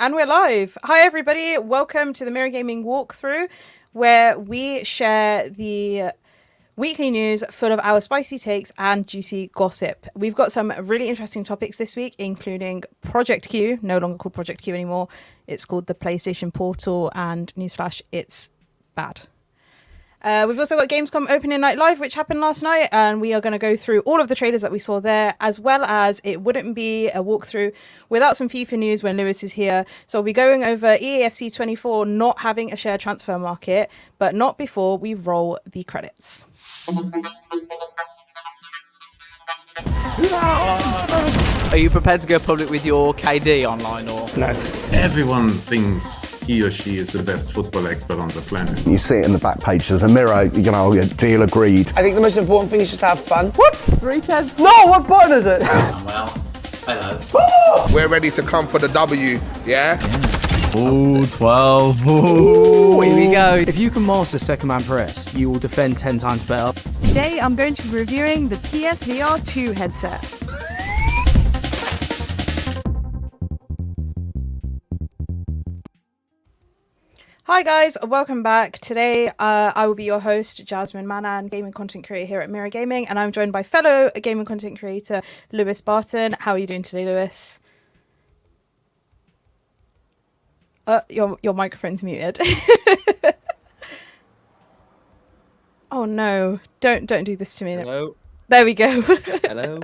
And we're live. Hi, everybody. Welcome to the Mirror Gaming walkthrough, where we share the weekly news full of our spicy takes and juicy gossip. We've got some really interesting topics this week, including Project Q, no longer called Project Q anymore. It's called the PlayStation Portal, and newsflash, it's bad. We've also got Gamescom opening night live, which happened last night, and we are going to go through all of the trailers that we saw there, as well as it wouldn't be a walkthrough without some FIFA news when Lewis is here. So we'll be going over EAFC 24 not having a share transfer market, but not before we roll the credits. Are you prepared to go public with your KD online or no? Everyone thinks he or she is the best football expert on the planet. You see it in the back page of the Mirror, deal agreed. I think the most important thing is just to have fun. What? 310? No, what button is it? Well, hello. We're ready to come for the W, yeah? Ooh, 12. Ooh, here we go. If you can master second man press, you will defend 10 times better. Today I'm going to be reviewing the PSVR 2 headset. Hi guys, welcome back. Today I will be your host, Jasmine, Mannan, gaming content creator here at Mirror Gaming, and I'm joined by fellow gaming content creator Lewis Barton. How are you doing today, Lewis? Your microphone's muted. Oh no, don't do this to me. Hello. There we go. Hello.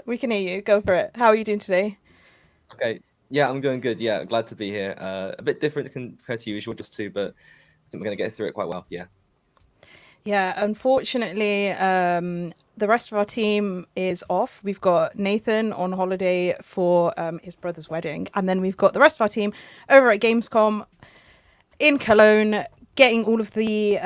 We can hear you. Go for it. How are you doing today? Okay. Yeah, I'm doing good. Yeah, glad to be here. A bit different compared to usual, just two, but I think we're going to get through it quite well. Yeah. Yeah, unfortunately, the rest of our team is off. We've got Nathan on holiday for his brother's wedding, and then we've got the rest of our team over at Gamescom in Cologne, getting all of the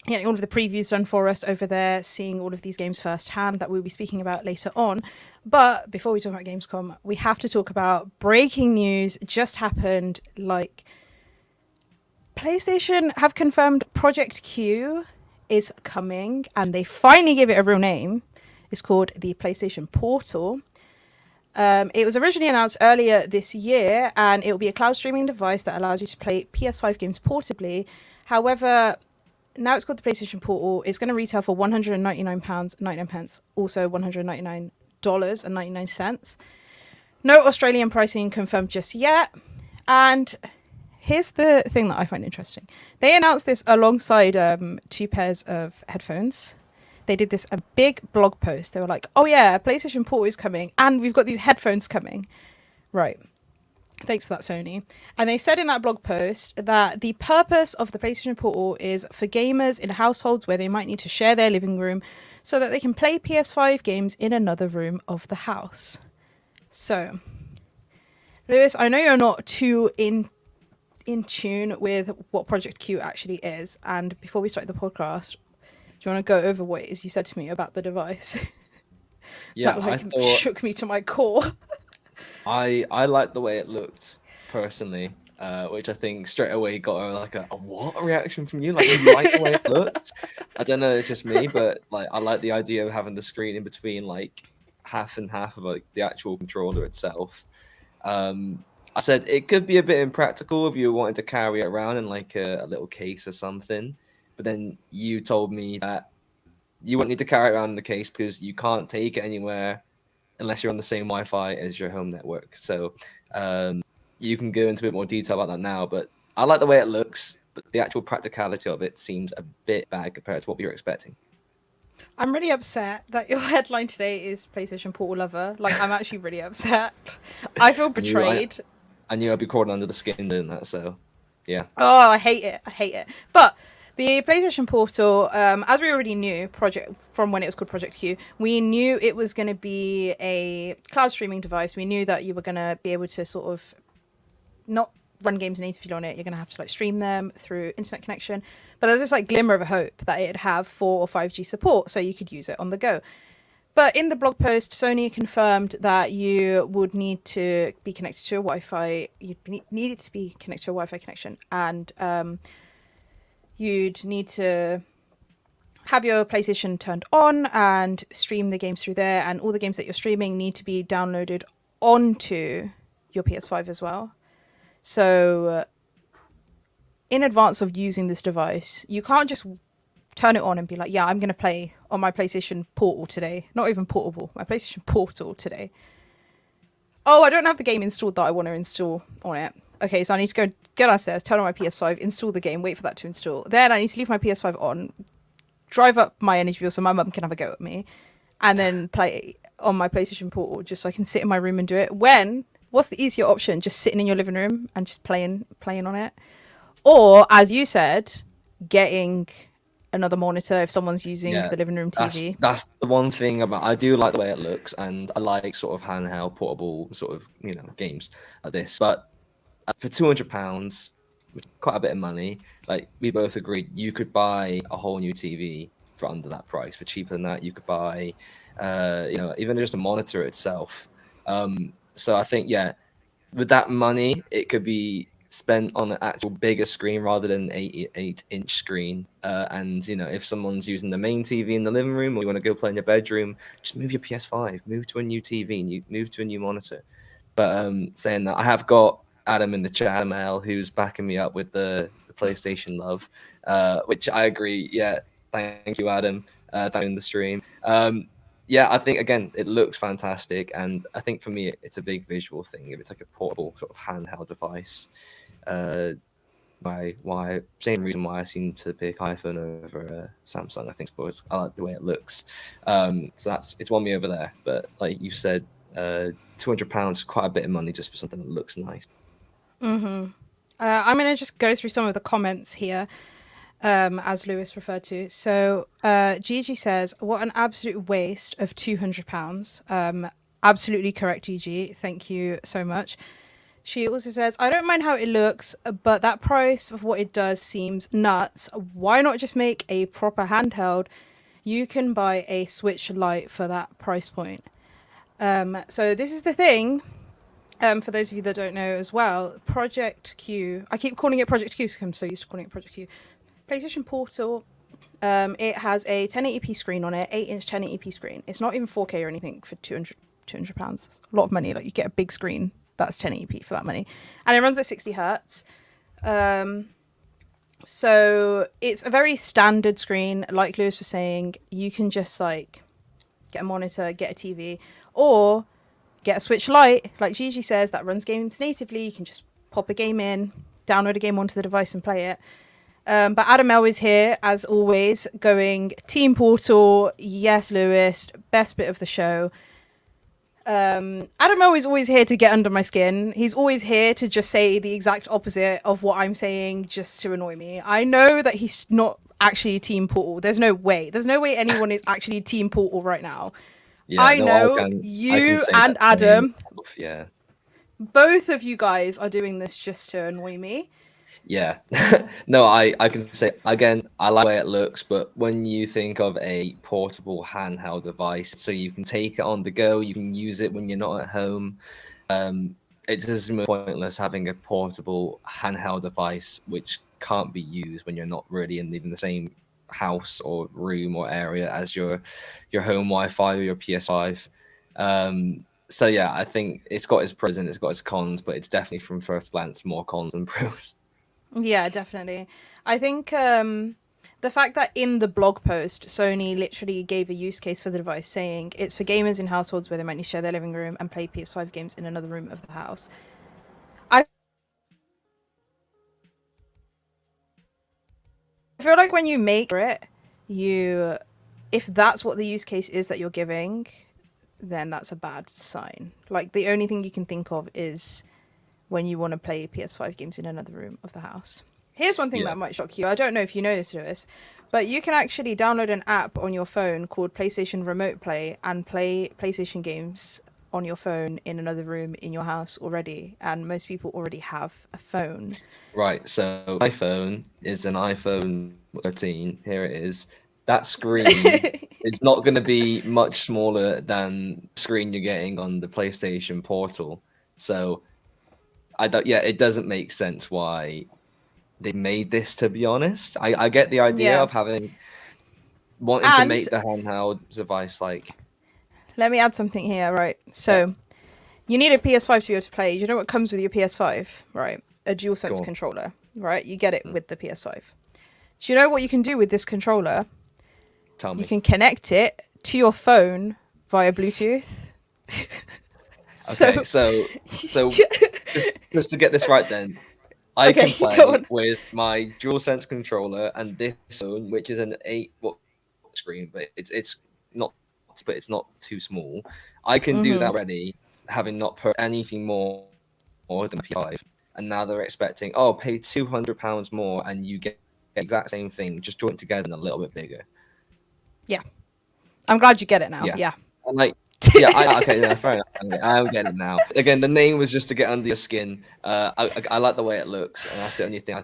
previews done for us over there, seeing all of these games firsthand that we'll be speaking about later on. But before we talk about Gamescom, we have to talk about breaking news just happened. Like, PlayStation have confirmed Project Q is coming, and they finally gave it a real name. It's called the PlayStation Portal. It was originally announced earlier this year, and it will be a cloud streaming device that allows you to play PS5 games portably. However, now it's called the PlayStation Portal. It's going to retail for £199.99, also $199.99. No Australian pricing confirmed just yet. And here's the thing that I find interesting. They announced this alongside two pairs of headphones. They did a big blog post. They were like, oh yeah, PlayStation Portal is coming, and we've got these headphones coming. Right. Thanks for that, Sony. And they said in that blog post that the purpose of the PlayStation Portal is for gamers in households where they might need to share their living room so that they can play PS5 games in another room of the house. So, Lewis, I know you're not too in tune with what Project Q actually is. And before we start the podcast, do you want to go over what it is you said to me about the device? Yeah, that shook me to my core. I liked the way it looked personally, which I think straight away got a what reaction from you? Like, you like the way it looked? I don't know, it's just me, but like I like the idea of having the screen in between, like half and half of like the actual controller itself. I said it could be a bit impractical if you wanted to carry it around in like a little case or something, but then you told me that you won't need to carry it around in the case because you can't take it anywhere unless you're on the same Wi-Fi as your home network. So you can go into a bit more detail about that now, but I like the way it looks, but the actual practicality of it seems a bit bad compared to what we were expecting. I'm really upset that your headline today is PlayStation Portal Lover. Like, I'm actually really upset. I feel betrayed. I knew I'd be crawling under the skin doing that, so yeah. Oh, I hate it. But the PlayStation Portal, as we already knew, from when it was called Project Q, we knew it was going to be a cloud streaming device. We knew that you were going to be able to sort of not run games natively on it. You're going to have to like stream them through internet connection. But there was this like glimmer of a hope that it'd have 4 or 5G support, so you could use it on the go. But in the blog post, Sony confirmed that you would need to be connected to a Wi-Fi. Needed to be connected to a Wi-Fi connection, and you'd need to have your PlayStation turned on and stream the games through there, and all the games that you're streaming need to be downloaded onto your PS5 as well. So in advance of using this device, you can't just turn it on and be like, yeah, I'm going to play on my PlayStation Portal today. Not even portable, my PlayStation Portal today. Oh, I don't have the game installed that I want to install on it. Okay, so I need to go downstairs, turn on my PS5, install the game, wait for that to install. Then I need to leave my PS5 on, drive up my energy bill so my mum can have a go at me, and then play on my PlayStation Portal just so I can sit in my room and do it. What's the easier option? Just sitting in your living room and just playing on it? Or, as you said, getting another monitor if someone's using the living room TV. That's the one thing about. I do like the way it looks, and I like sort of handheld, portable sort of games like this. But for £200, which is quite a bit of money, like we both agreed, you could buy a whole new TV for under that price. For cheaper than that, you could buy, even just a monitor itself. So I think, with that money, it could be spent on an actual bigger screen rather than an 8-inch screen. And if someone's using the main TV in the living room, or you want to go play in your bedroom, just move your PS5, move to a new TV, and you move to a new monitor. But saying that, I have got Adam in the chat, Mel, who's backing me up with the PlayStation love, which I agree. Yeah, thank you, Adam, down the stream. I think, again, it looks fantastic, and I think for me it's a big visual thing. If it's like a portable sort of handheld device, same reason why I seem to pick iPhone over Samsung. I think because I like the way it looks. So it's won me over there. But like you said, £200 is quite a bit of money just for something that looks nice. I'm going to just go through some of the comments here. As Lewis referred to. So Gigi says, what an absolute waste of £200. Absolutely correct, Gigi. Thank you so much. She also says, I don't mind how it looks, but that price of what it does seems nuts. Why not just make a proper handheld? You can buy a Switch Lite for that price point. So this is the thing. For those of you that don't know as well, Project Q, I keep calling it Project Q because I'm so used to calling it Project Q. PlayStation Portal, it has a 1080p screen on it, 8-inch 1080p screen. It's not even 4K or anything for £200. It's a lot of money. Like, you get a big screen that's 1080p for that money, and it runs at 60 hertz. So it's a very standard screen. Like Lewis was saying, you can just like get a monitor, get a TV, or get a Switch Lite, like Gigi says, that runs games natively. You can just pop a game in, download a game onto the device and play it. But Adam L is here, as always, going Team Portal. Yes, Lewis, best bit of the show. Adam L is always here to get under my skin. He's always here to just say the exact opposite of what I'm saying, just to annoy me. I know that he's not actually Team Portal. There's no way anyone is actually Team Portal right now. I know you and Adam. Yeah. Both of you guys are doing this just to annoy me. Yeah. No, I can say, again, I like the way it looks, but when you think of a portable handheld device, so you can take it on the go, you can use it when you're not at home, it just seems pointless having a portable handheld device which can't be used when you're not really in even the same house or room or area as your home Wi-Fi or your PS5. So yeah, I think it's got its pros and it's got its cons, but it's definitely from first glance more cons than pros. Yeah, definitely. I think the fact that in the blog post, Sony literally gave a use case for the device saying it's for gamers in households where they might need to share their living room and play PS5 games in another room of the house. I feel like when you make it, if that's what the use case is that you're giving, then that's a bad sign. Like, the only thing you can think of is when you want to play PS5 games in another room of the house. Here's one thing that might shock you. I don't know if you know this, Lewis, but you can actually download an app on your phone called PlayStation Remote Play and play PlayStation games on your phone in another room in your house already. And most people already have a phone. Right, so my phone is an iPhone 13. Here it is. That screen is not going to be much smaller than the screen you're getting on the PlayStation Portal. So it doesn't make sense why they made this, to be honest. I get the idea of wanting to make the handheld device like... Let me add something here, right? So you need a PS5 to be able to play. You know what comes with your PS5, right? a DualSense on. controller, right? You get it with the PS5. Do you know what you can do with this controller? Tell me. You can connect it to your phone via Bluetooth. Okay, so just to get this right then, I Okay, can go play on. with my DualSense controller and this phone, which is an 8 screen, but it's not too small. I can do that already, having not put anything more than P5, and now they're expecting, pay £200 more and you get the exact same thing, just joined together and a little bit bigger. Yeah. I'm glad you get it now. Yeah. And like, okay, no, fair enough. I'm getting it now. Again, the name was just to get under your skin. I like the way it looks, and that's the only thing I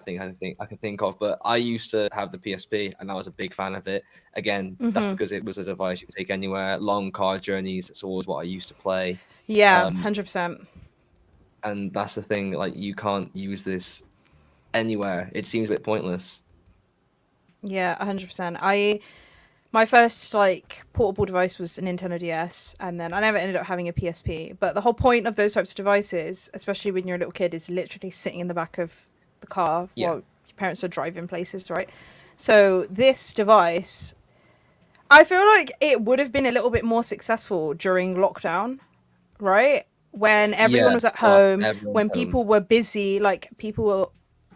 can think of. But I used to have the PSP, and I was a big fan of it. Again, that's because it was a device you could take anywhere. Long car journeys. That's always what I used to play. Yeah, 100%. And that's the thing. Like, you can't use this anywhere. It seems a bit pointless. Yeah, 100%. My first like portable device was a Nintendo DS, and then I never ended up having a PSP. But the whole point of those types of devices, especially when you're a little kid, is literally sitting in the back of the car while your parents are driving places, right? So this device, I feel like it would have been a little bit more successful during lockdown, right? When everyone was at home, when people were busy, the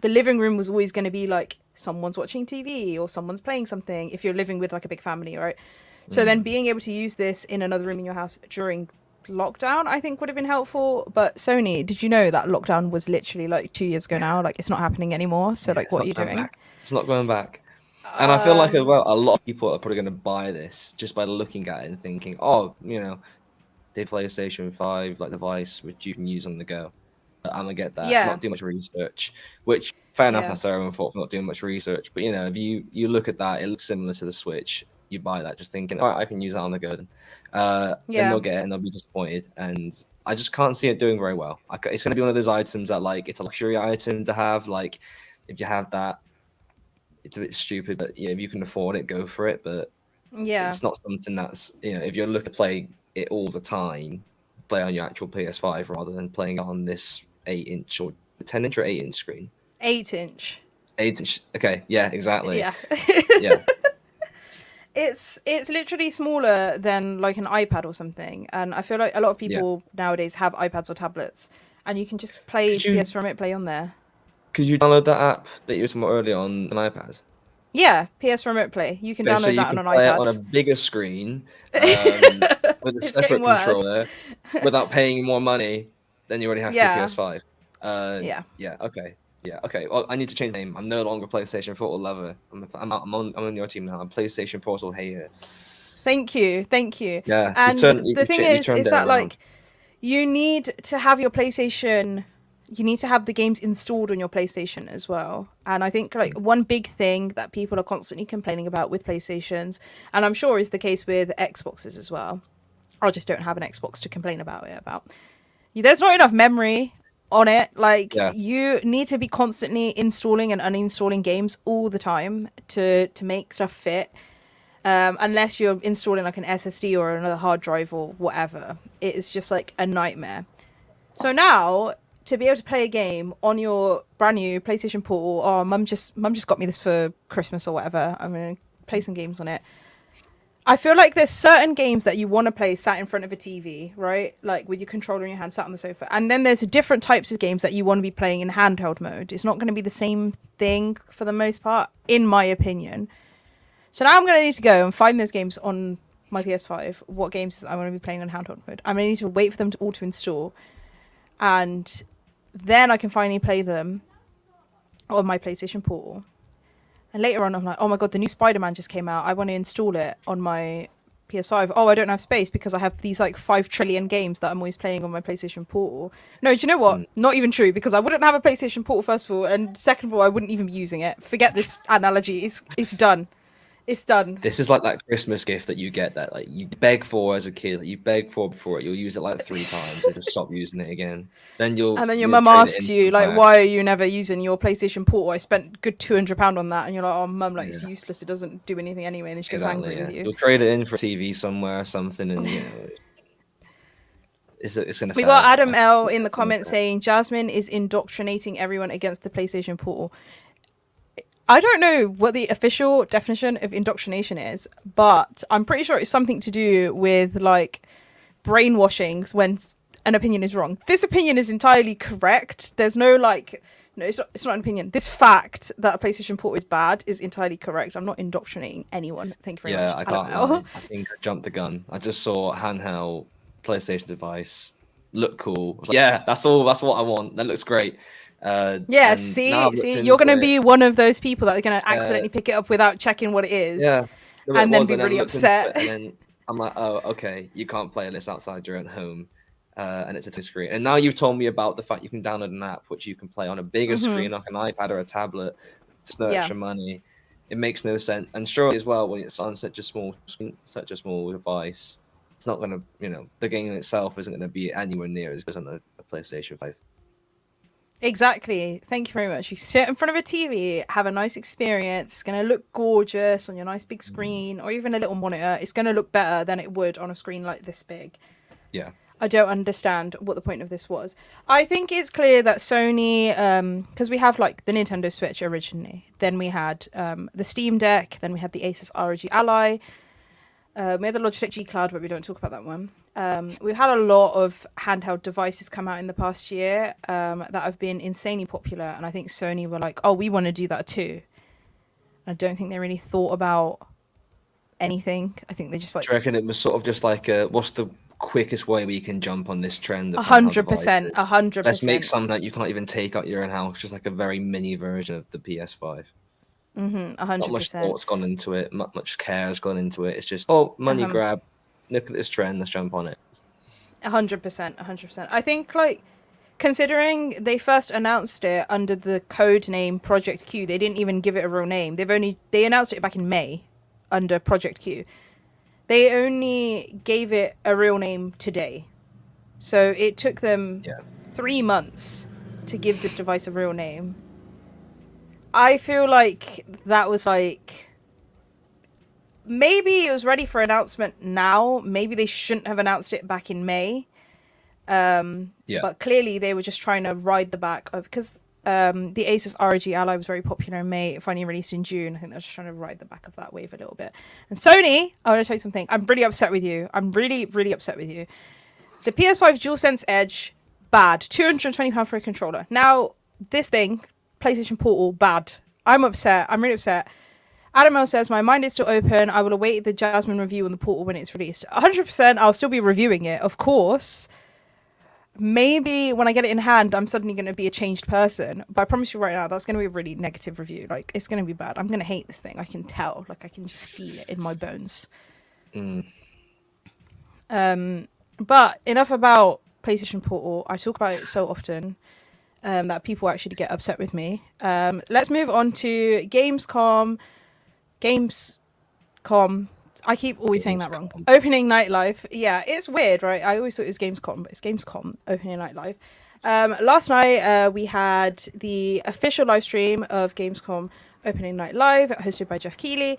living room was always going to be like, someone's watching TV or someone's playing something if you're living with like a big family, right? So then being able to use this in another room in your house during lockdown, I think would have been helpful. But Sony, did you know that lockdown was literally like 2 years ago now? Like, it's not happening anymore. So like, what are you doing? Back. It's not going back. And I feel like as well, a lot of people are probably going to buy this just by looking at it and thinking, the PlayStation 5 like device which you can use on the go. I'm gonna get that. Not do much research, which fair enough. That's their own fault for not doing much research. But if you look at that, it looks similar to the Switch. You buy that just thinking, all right, I can use that on the go. Then they'll get it and they'll be disappointed. And I just can't see it doing very well. It's gonna be one of those items that like it's a luxury item to have. Like if you have that, it's a bit stupid. But if you can afford it, go for it. But it's not something that's if you're looking to play it all the time, play on your actual PS5 rather than playing on this 8-inch or 10-inch or 8-inch screen. 8-inch. 8-inch. Okay. Yeah. Exactly. Yeah. Yeah. It's literally smaller than like an iPad or something, and I feel like a lot of people nowadays have iPads or tablets, and you can just play PS Remote Play on there. Could you download that app that you were talking about earlier on an iPad? Yeah, PS Remote Play. You can download that on an play iPad. It on a bigger screen with a separate controller without paying more money than you already have for PS5. Yeah. Okay. Yeah. Okay. Well, I need to change the name. I'm no longer PlayStation Portal lover. I'm on your team now. I'm PlayStation Portal hater. Thank you. Yeah. And the thing is that like you need to have your PlayStation. You need to have the games installed on your PlayStation as well. And I think like one big thing that people are constantly complaining about with PlayStations, and I'm sure is the case with Xboxes as well. I just don't have an Xbox to complain about it about. There's not enough memory on it. Like you need to be constantly installing and uninstalling games all the time to make stuff fit. Unless you're installing like an SSD or another hard drive or whatever. It is just like a nightmare. So now to be able to play a game on your brand new PlayStation Portal, mum just got me this for Christmas or whatever. I'm gonna play some games on it. I feel like there's certain games that you want to play sat in front of a TV, right? Like with your controller in your hand, sat on the sofa. And then there's different types of games that you want to be playing in handheld mode. It's not going to be the same thing for the most part, in my opinion. So now I'm going to need to go and find those games on my PS5. What games I want to be playing on handheld mode. I'm going to need to wait for them to auto-install. And then I can finally play them on my PlayStation Portal. And later on, I'm like, oh my god, the new Spider-Man just came out. I want to install it on my PS5. Oh, I don't have space because I have these like 5 trillion games that I'm always playing on my PlayStation Portal. No, do you know what? Not even true, because I wouldn't have a PlayStation Portal, first of all, and second of all, I wouldn't even be using it. Forget this analogy. It's done. It's done. This is like that Christmas gift that you get that like you beg for as a kid, like you beg for before it. You'll use it like 3 times and just stop using it again. Then your mum asks you like, why are you never using your PlayStation Portal? I spent good £200 on that, and you're like, oh mum, like it's useless. It doesn't do anything anyway. And then she gets angry with you. You'll trade it in for a TV somewhere or something, and it's going to. We got Adam L in the comments saying Jasmine is indoctrinating everyone against the PlayStation Portal. I don't know what the official definition of indoctrination is, but I'm pretty sure it's something to do with like brainwashing when an opinion is wrong. This opinion is entirely correct. There's no like, no, it's not an opinion. This fact that a PlayStation Portal is bad is entirely correct. I'm not indoctrinating anyone. Thank you very much. Yeah, I can't lie. I think I jumped the gun. I just saw a handheld PlayStation device look cool. I was like, yeah, that's what I want. That looks great. Yeah, see, you're going to be one of those people that are going to accidentally pick it up without checking what it is. Yeah. And then be really upset. And then I'm like, oh, okay, you can't play this outside your own home. And it's a touch screen. And now you've told me about the fact you can download an app which you can play on a bigger screen, like an iPad or a tablet, just no extra money. It makes no sense. And surely as well, when it's on such a small screen, such a small device, it's not going to, the game itself isn't going to be anywhere near as good as on a PlayStation 5. Exactly. Thank you very much. You sit in front of a TV, have a nice experience. It's going to look gorgeous on your nice big screen or even a little monitor. It's going to look better than it would on a screen like this big. Yeah. I don't understand what the point of this was. I think it's clear that Sony, because we have like the Nintendo Switch originally, then we had the Steam Deck, then we had the Asus ROG Ally, we had the Logitech G Cloud, but we don't talk about that one. We've had a lot of handheld devices come out in the past year that have been insanely popular, and I think Sony were like, oh, we want to do that too. I don't think they really thought about anything. I think they just like... Do you reckon it was sort of just like, what's the quickest way we can jump on this trend? 100%, 100%. Let's make something that you can't even take out your own house, just like a very mini version of the PS5. 100%. Not much thought's gone into it, not much care has gone into it. It's just, money grab. Look at this trend, let's jump on it. 100%, 100%. I think, like, considering they first announced it under the code name Project Q, they didn't even give it a real name. They announced it back in May under Project Q. They only gave it a real name today. So it took them 3 months to give this device a real name. I feel like that was like... Maybe it was ready for announcement now. Maybe they shouldn't have announced it back in May. But clearly they were just trying to ride the back of... Because the Asus ROG Ally was very popular in May. It finally released in June. I think they're just trying to ride the back of that wave a little bit. And Sony, I want to tell you something. I'm really upset with you. I'm really, really upset with you. The PS5 DualSense Edge, bad. £220 for a controller. Now, this thing, PlayStation Portal, bad. I'm upset. I'm really upset. Adam L says, my mind is still open. I will await the Jasmine review on the Portal when it's released. 100%, I'll still be reviewing it, of course. Maybe when I get it in hand, I'm suddenly going to be a changed person. But I promise you right now, that's going to be a really negative review. Like, it's going to be bad. I'm going to hate this thing. I can tell. Like, I can just feel it in my bones. But enough about PlayStation Portal. I talk about it so often that people actually get upset with me. Let's move on to Gamescom. I keep always saying that wrong. Opening Night Live. Yeah, it's weird, right? I always thought it was Gamescom, but it's Gamescom Opening Night Live. Last night, we had the official live stream of Gamescom Opening Night Live, hosted by Jeff Keighley.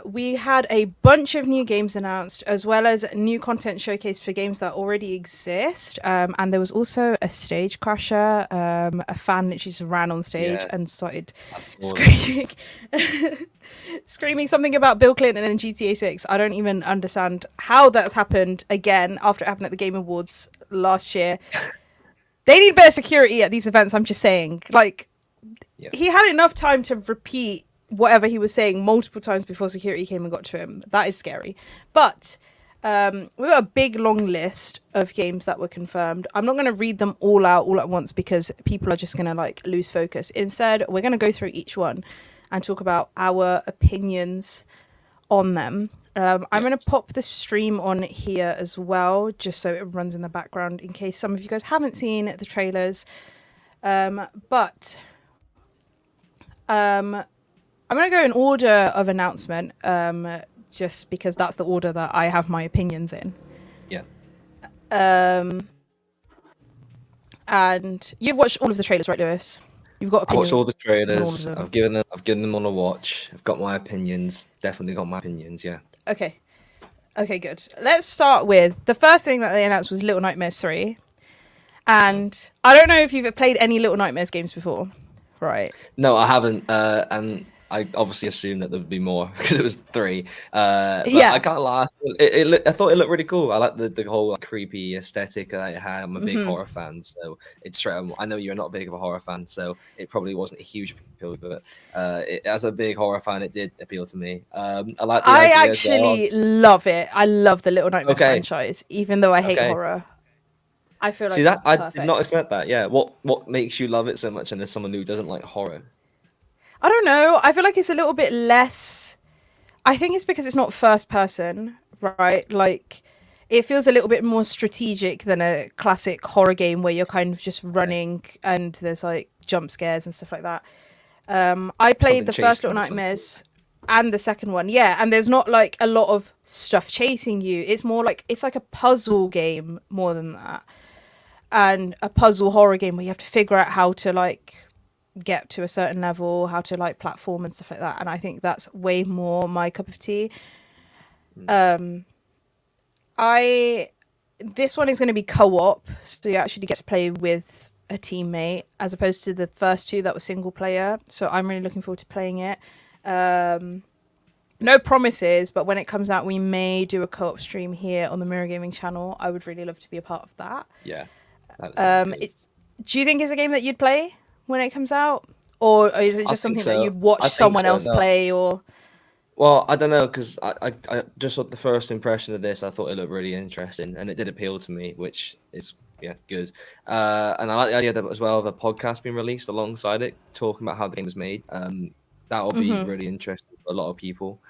We had a bunch of new games announced, as well as new content showcased for games that already exist. And there was also a stage crasher. A fan literally just ran on stage and started screaming. Screaming something about Bill Clinton and GTA 6. I don't even understand how that's happened again after it happened at the Game Awards last year. They need better security at these events, I'm just saying. Like, he had enough time to repeat whatever he was saying multiple times before security came and got to him. That is scary. But we've got a big long list of games that were confirmed. I'm not going to read them all out all at once because people are just going to like lose focus. Instead, we're going to go through each one and talk about our opinions on them. I'm going to pop the stream on here as well, just so it runs in the background in case some of you guys haven't seen the trailers. I'm going to go in order of announcement, just because that's the order that I have my opinions in. Yeah. And you've watched all of the trailers, right, Lewis? You've got opinions. I watched all the trailers. I've given them on a watch. I've got my opinions. Definitely got my opinions. Yeah. Okay. Okay, good. Let's start with the first thing that they announced was Little Nightmares 3. And I don't know if you've played any Little Nightmares games before, right? No, I haven't, and I obviously assumed that there would be more because it was 3. But Yeah. I can't lie. I thought it looked really cool. I like the whole like, creepy aesthetic that it had. I'm a big horror fan, so it's straight. I know you're not big of a horror fan, so it probably wasn't a huge appeal. But as a big horror fan, it did appeal to me. I like. I actually love it. I love the Little Nightmares franchise, even though I hate horror. I feel like that I perfect. did not expect that. Yeah, what makes you love it so much, and as someone who doesn't like horror? I don't know. I feel like it's a little bit less. I think it's because it's not first person, right? Like, it feels a little bit more strategic than a classic horror game where you're kind of just running and there's like jump scares and stuff like that. I played the first Little Nightmares and the second one, yeah, and there's not like a lot of stuff chasing you. It's more like it's like a puzzle game more than that. And a puzzle horror game where you have to figure out how to like get to a certain level, how to like platform and stuff like that. And I think that's way more my cup of tea. This one is going to be co-op, so you actually get to play with a teammate as opposed to the first two that were single player. So I'm really looking forward to playing it. No promises, but when it comes out, we may do a co-op stream here on the Mirror Gaming channel. I would really love to be a part of that. Yeah. Do you think it's a game that you'd play when it comes out, or is it just something that you'd watch someone else play? Or well, I don't know, because I just saw the first impression of this. I thought it looked really interesting, and it did appeal to me, which is good. And I like the idea that as well of a podcast being released alongside it, talking about how the game was made. That will be really interesting for a lot of people,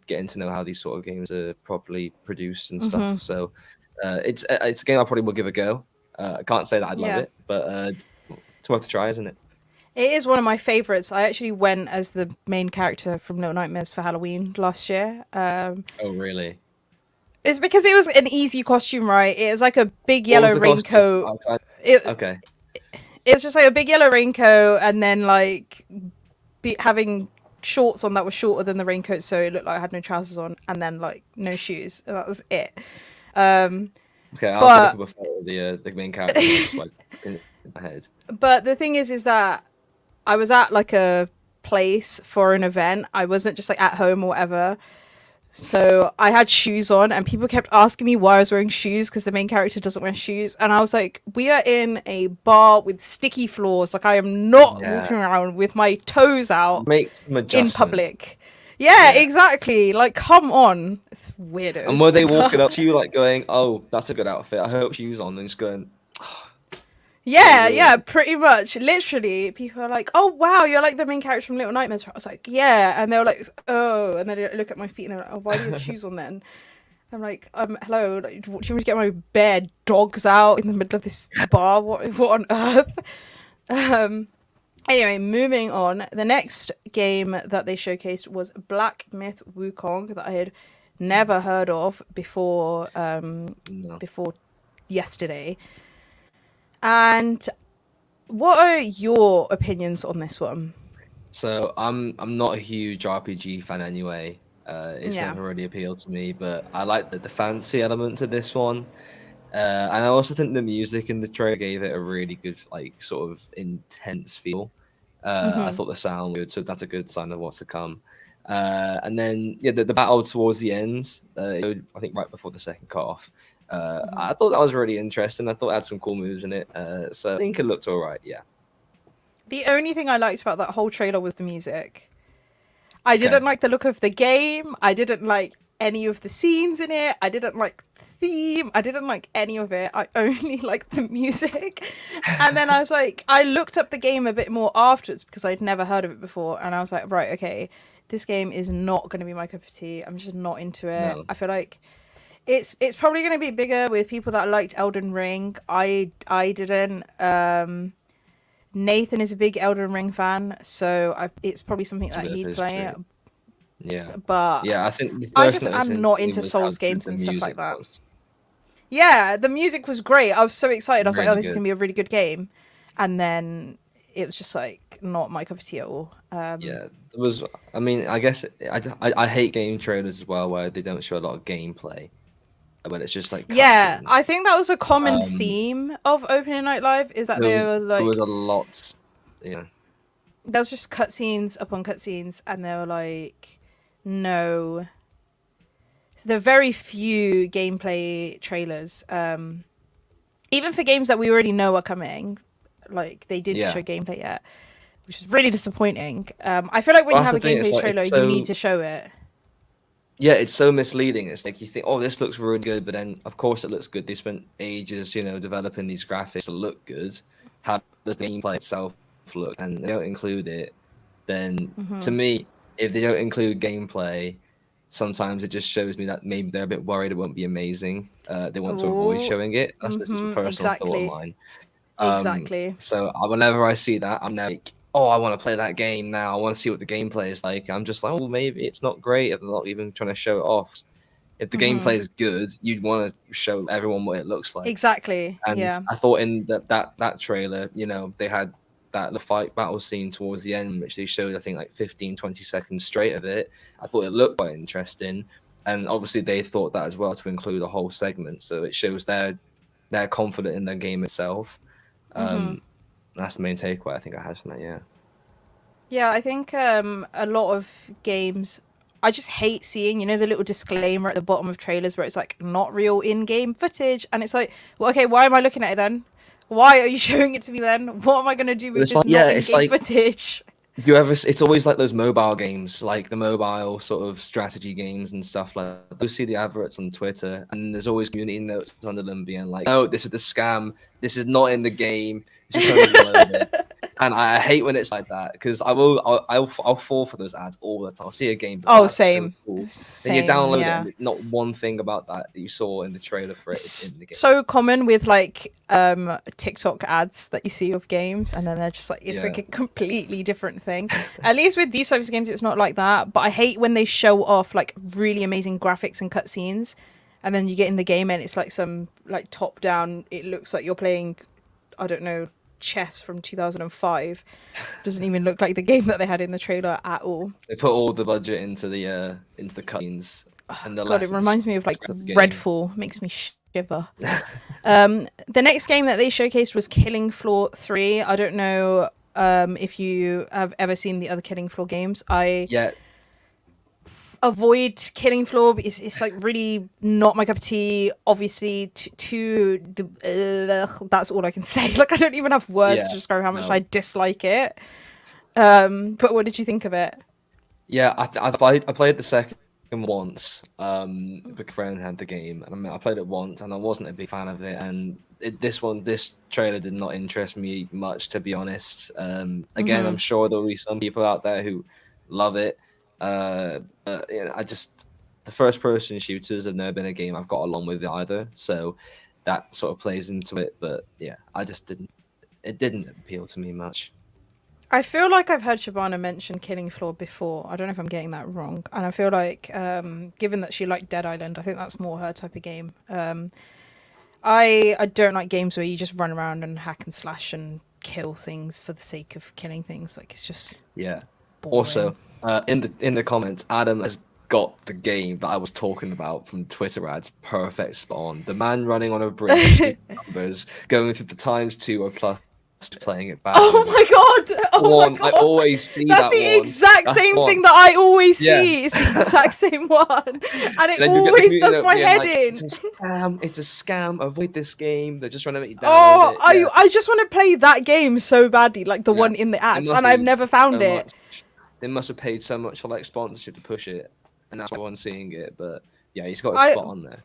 getting to know how these sort of games are properly produced and stuff. So it's a game I probably will give a go. I can't say that I'd love it, but it's worth a try, isn't it? It is one of my favorites. I actually went as the main character from Little Nightmares for Halloween last year. Oh, really? It's because it was an easy costume, right? It was like a big yellow raincoat. Okay. It was just like a big yellow raincoat, and then like having shorts on that were shorter than the raincoat, so it looked like I had no trousers on, and then like no shoes, and that was it. Okay, I'll take a photo of the main character just, like, in my head. But the thing is that I was at like a place for an event. I wasn't just like at home or whatever. So I had shoes on, and people kept asking me why I was wearing shoes because the main character doesn't wear shoes. And I was like, we are in a bar with sticky floors. Like, I am not walking around with my toes out in public. Yeah, exactly. Like, come on. It's weirdos. And were they walking up to you like going, oh, that's a good outfit, I hope shoes on, and just going, oh. Yeah, pretty much. Literally, people are like, oh, wow, you're like the main character from Little Nightmares. I was like, yeah. And they were like, oh. And then they look at my feet and they're like, oh, why do you have shoes on then? I'm like, hello, like, do you want me to get my bare dogs out in the middle of this bar? What on earth? Anyway, moving on. The next game that they showcased was Black Myth Wukong, that I had never heard of before before yesterday. And what are your opinions on this one? So I'm not a huge RPG fan anyway. It's never really appealed to me, but I like the fancy elements of this one. And I also think the music in the trailer gave it a really good, like, sort of intense feel. I thought the sound was good, so that's a good sign of what's to come. And then, the battle towards the end, I think right before the second cut-off, I thought that was really interesting. I thought it had some cool moves in it. So I think it looked all right, yeah. The only thing I liked about that whole trailer was the music. I didn't like the look of the game. I didn't like any of the scenes in it. I didn't like the theme. I didn't like any of it. I only liked the music. And then I was like, I looked up the game a bit more afterwards because I'd never heard of it before. And I was like, right, okay, this game is not going to be my cup of tea. I'm just not into it. No. I feel like it's probably going to be bigger with people that liked Elden Ring. I didn't. Nathan is a big Elden Ring fan, so it's probably something that he'd play. Yeah, but yeah, I think I'm not into Souls games and stuff like that. Yeah, the music was great. I was so excited. I was like, oh, this is gonna be a really good game, and then it was just like not my cup of tea at all. Yeah, it was. I mean, I guess I hate game trailers as well, where they don't show a lot of gameplay, but it's just like Yeah, cutscenes. I think that was a common Um, theme of Opening Night Live, is that there they was were there like, was a lot. Yeah, there was just cutscenes upon cutscenes, and they were like, no. So there are very few gameplay trailers. Even for games that we already know are coming, like they didn't yeah. show gameplay yet, which is really disappointing. I feel like when Well, you that's have a the thing. It's gameplay like trailer, it's you need so to show it. yeah, it's so misleading. It's like you think, oh, this looks really good, but then of course it looks good. They spent ages, developing these graphics to look good. How does the gameplay itself look? And they don't include it. Then to me, if they don't include gameplay, sometimes it just shows me that maybe they're a bit worried it won't be amazing. They want to avoid Ooh, showing it. That's just a personal thought of exactly. mine. Exactly. So whenever I see that, I'm like, oh, I want to play that game now. I want to see what the gameplay is like. I'm just like, oh, maybe it's not great if they're not even trying to show it off. If the gameplay is good, you'd want to show everyone what it looks like. Exactly. And Yeah. I thought in that trailer, they had the fight battle scene towards the end, which they showed, I think, like 15, 20 seconds straight of it. I thought it looked quite interesting. And obviously they thought that as well to include a whole segment. So it shows they're confident in their game itself. That's the main takeaway I think I had from that, yeah. Yeah, I think a lot of games, I just hate seeing, the little disclaimer at the bottom of trailers where it's like, not real in-game footage. And it's like, well, okay, why am I looking at it then? Why are you showing it to me then? What am I going to do with this not in-game footage? Do you ever? It's always like those mobile games, like the mobile sort of strategy games and stuff like that. You see the adverts on Twitter, and there's always community notes under them being like, "Oh, this is the scam. This is not in the game. It's just trying to download it." And I hate when it's like that because I'll fall for those ads all the time. I'll see a game. Oh, same. So cool. Same. Then you download it, yeah. and it's not one thing about that you saw in the trailer for it is in the game. So common with like TikTok ads that you see of games, and then they're just like, it's like a completely different thing. At least with these types of games, it's not like that. But I hate when they show off like really amazing graphics and cutscenes, and then you get in the game and it's like some like top down. It looks like you're playing, I don't know, chess from 2005. Doesn't even look like the game that they had in the trailer at all. They put all the budget into the cutscenes. And God, it reminds me of like Redfall. Makes me shiver. The next game that they showcased was Killing Floor 3. I don't know if you have ever seen the other Killing Floor games. Avoid Killing Floor because it's like really not my cup of tea. Obviously, that's all I can say. Like I don't even have words to describe how much I dislike it. But what did you think of it? Yeah, I played the second once. Because a friend had the game, and I played it once, and I wasn't a big fan of it. And this trailer did not interest me much, to be honest. Again, I'm sure there'll be some people out there who love it. The first-person shooters have never been a game I've got along with either, so that sort of plays into it. But yeah, it didn't appeal to me much. I feel like I've heard Shabana mention Killing Floor before. I don't know if I'm getting that wrong. And I feel like, given that she liked Dead Island, I think that's more her type of game. I don't like games where you just run around and hack and slash and kill things for the sake of killing things. Like it's just boring. Also, in the comments, Adam has got the game that I was talking about from Twitter ads. Perfect spawn. The man running on a bridge, numbers going through the ×2 or plus. Playing it back. Oh my god! Oh my god! I always see That's that the exact same thing that I always see. It's the exact same one, and it always does my head in. It's a scam. It's a scam. Avoid this game. They're just trying to make you download it. I just want to play that game so badly, like the one in the ads, and I've never found it. They must have paid so much for like sponsorship to push it, and that's why I'm seeing it. But yeah, he's got a spot on there.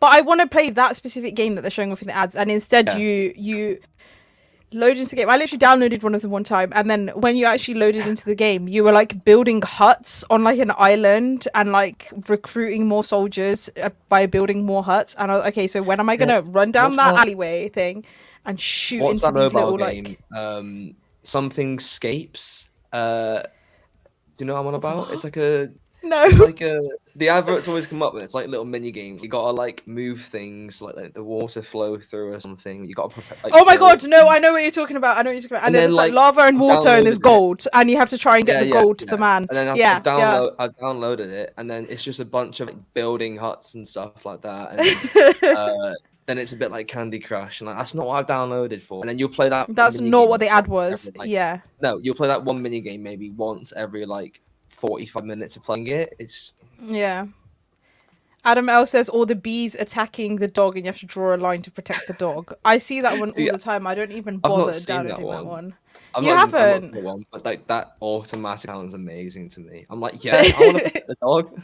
But I want to play that specific game that they're showing off in the ads, and instead you load into the game. I literally downloaded one of them one time, and then when you actually loaded into the game, you were like building huts on like an island and like recruiting more soldiers by building more huts. And I was okay, so when am I gonna run down that alleyway thing and shoot into these little game? Something Scapes. Do you know what I'm on about? It's like a No. It's like the adverts always come up and it's like little mini games. You gotta like move things, like the water flow through or something. You gotta prepare. Like, Oh my god, no! I know what you're talking about. I know what you're talking about. And, And then then, there's like like, lava and water, and there's downloaded it. gold, and you have to try and get the gold to the man. And then yeah, I've downloaded it, and then it's just a bunch of like, building huts and stuff like that. And then it's a bit like Candy Crush, and like, that's not what I've downloaded for. And then you'll play that. That's mini not game what the once ad was. every, like, Yeah. No, you'll play that one mini game maybe once every like 45 minutes of playing it. It's Yeah. Adam L says all the bees attacking the dog, and you have to draw a line to protect the dog. I see that one all the time. I don't even bother downloading that one. You haven't? I'm not the one, but like that automatic sounds amazing to me. I'm like, yeah, I want to pet the dog.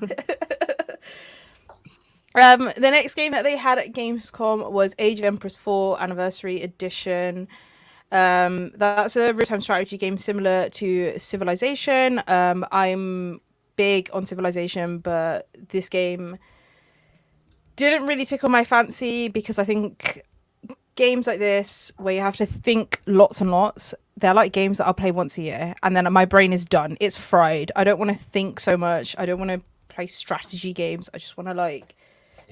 The next game that they had at Gamescom was Age of Empires 4 Anniversary Edition. That's a real-time strategy game similar to Civilization. I'm big on Civilization, but this game didn't really tickle my fancy because I think games like this, where you have to think lots and lots, they're like games that I'll play once a year, and then my brain is done. It's fried. I don't want to think so much. I don't want to play strategy games. I just want to like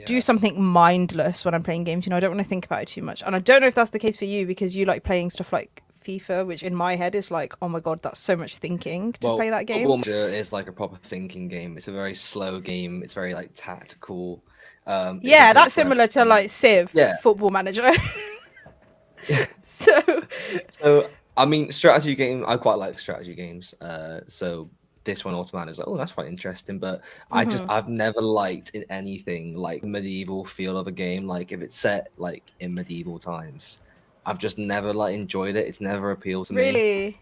do something mindless when I'm playing games. You know, I don't want to think about it too much. And I don't know if that's the case for you, because you like playing stuff like FIFA, which in my head is like, oh my god, that's so much thinking to play that game. Football Manager is like a proper thinking game. It's a very slow game. It's very like tactical. Yeah, that's similar to like Civ, Football Manager. So I mean, strategy game. I quite like strategy games. So this one automatically is like, oh, that's quite interesting. But I've never liked in anything like medieval feel of a game. Like if it's set like in medieval times, I've just never like enjoyed it. It's never appealed to me. Really?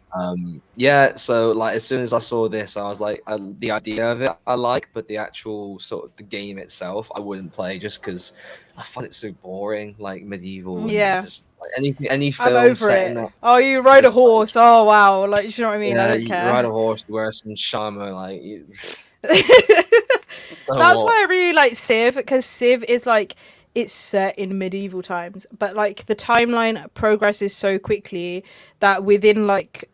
Yeah. So like as soon as I saw this, I was like, the idea of it I like, but the actual sort of the game itself, I wouldn't play just because I find it so boring. Like medieval. Yeah. Just, like, any film I'm over set it. in that. Oh, you ride a horse. Oh wow. Like, you know what I mean? Yeah, I don't you care. ride a horse, you wear some charmer, like. That's why I really like Civ, because Civ is like, it's set in medieval times, but like the timeline progresses so quickly that within like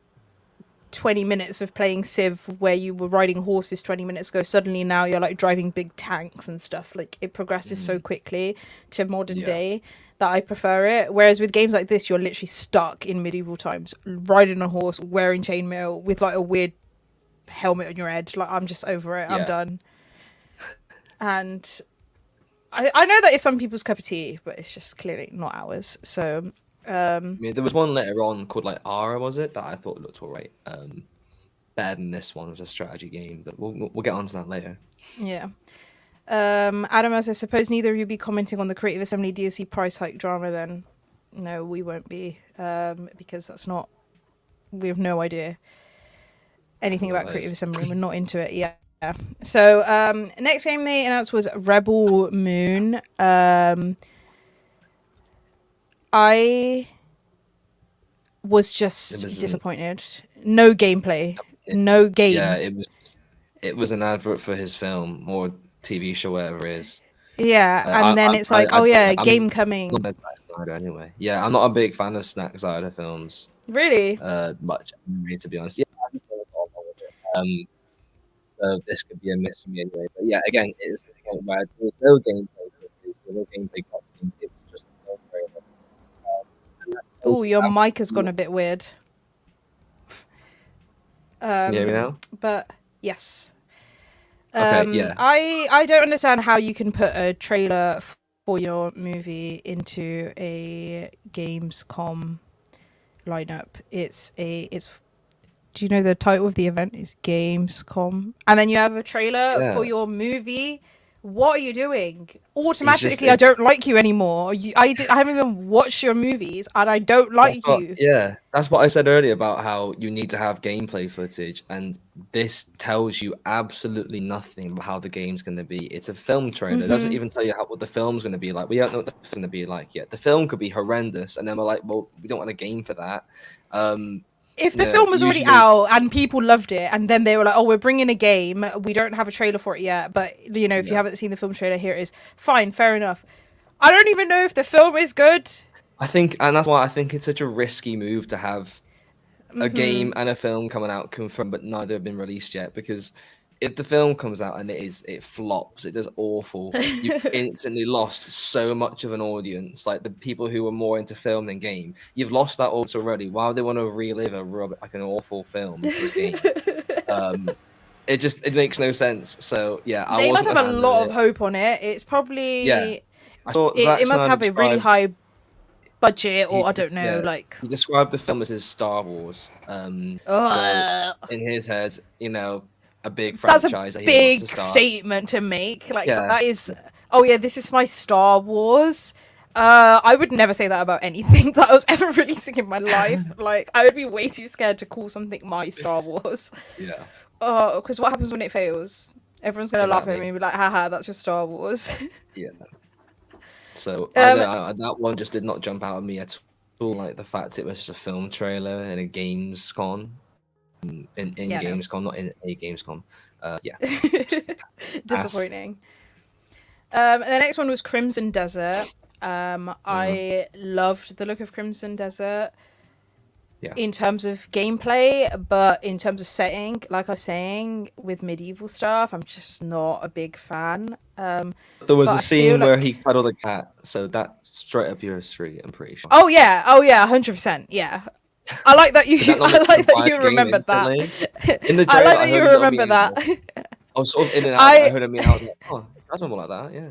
20 minutes of playing Civ, where you were riding horses 20 minutes ago, suddenly now you're like driving big tanks and stuff. Like it progresses so quickly to modern day that I prefer it. Whereas with games like this, you're literally stuck in medieval times, riding a horse, wearing chainmail with like a weird helmet on your head. Like I'm just over it. I'm done. And I know that it's some people's cup of tea, but it's just clearly not ours. So I mean, there was one later on called like Ara, was it, that I thought looked alright. Better than this one as a strategy game, but we'll get onto that later. Yeah. Adam, as I suppose neither of you be commenting on the Creative Assembly DLC price hike drama, then no, we won't be, because that's not, we have no idea anything about Creative Assembly. We're not into it yet. So next game they announced was Rebel Moon. I was just disappointed. No gameplay. No game. Yeah, it was an advert for his film or TV show, whatever it is. Yeah, and then it's like, game coming. Anyway, yeah, I'm not a big fan of Snack Cider films. Really? Much, to be honest. Yeah, so this could be a miss for me anyway. But yeah, again, it's where there was no gameplay. No gameplay cutscenes. It was just no trailer. Oh, your mic has gone a bit weird. Can you hear me now? But yes. Okay, yeah. I don't understand how you can put a trailer for your movie into a Gamescom lineup. It's do you know the title of the event is Gamescom? And then you have a trailer for your movie. What are you doing? Automatically, I don't like you anymore. I haven't even watched your movies, and I don't like you. Yeah, that's what I said earlier about how you need to have gameplay footage, and this tells you absolutely nothing about how the game's going to be. It's a film trailer. It doesn't even tell you what the film's going to be like. We don't know what the film's going to be like yet. The film could be horrendous, and then we're like, well, we don't want a game for that. If the film was already out and people loved it, and then they were like, oh, we're bringing a game, we don't have a trailer for it yet, but, you know, if you haven't seen the film trailer, here it is. Fine, fair enough. I don't even know if the film is good. I think, and that's why I think it's such a risky move to have a game and a film coming out confirmed, but neither have been released yet, because if the film comes out and it flops, it does awful, you've instantly lost so much of an audience. Like the people who were more into film than game, you've lost that audience already. Why would they want to relive like an awful film for a game? It makes no sense. So yeah, They must have a lot of hope on it. It's probably I thought it must have a really high budget, or I don't know. Like he described the film as his Star Wars. So in his head, you know, a big franchise. That's a big statement to make. Like that is. Oh yeah, this is my Star Wars. I would never say that about anything that I was ever releasing in my life. Like I would be way too scared to call something my Star Wars. Yeah. Oh, because what happens when it fails? Everyone's gonna laugh at me and be like, "Haha, that's your Star Wars." Yeah. So that one just did not jump out at me at all. Like the fact it was just a film trailer in a Gamescom, in Gamescom, not in a Gamescom. Yeah. Disappointing. The next one was Crimson Desert. I loved the look of Crimson Desert. Yeah. In terms of gameplay, but in terms of setting, like I was saying, with medieval stuff, I'm just not a big fan. There was a scene where he cuddled a cat, so that's straight up your street, I'm pretty sure. Oh yeah, 100%. Yeah, I like that you. I like that you remembered that. In the trailer, I like that you remember that. I was sort of in and out. I heard him, and I was like, "Oh, that's normal like that." Yeah.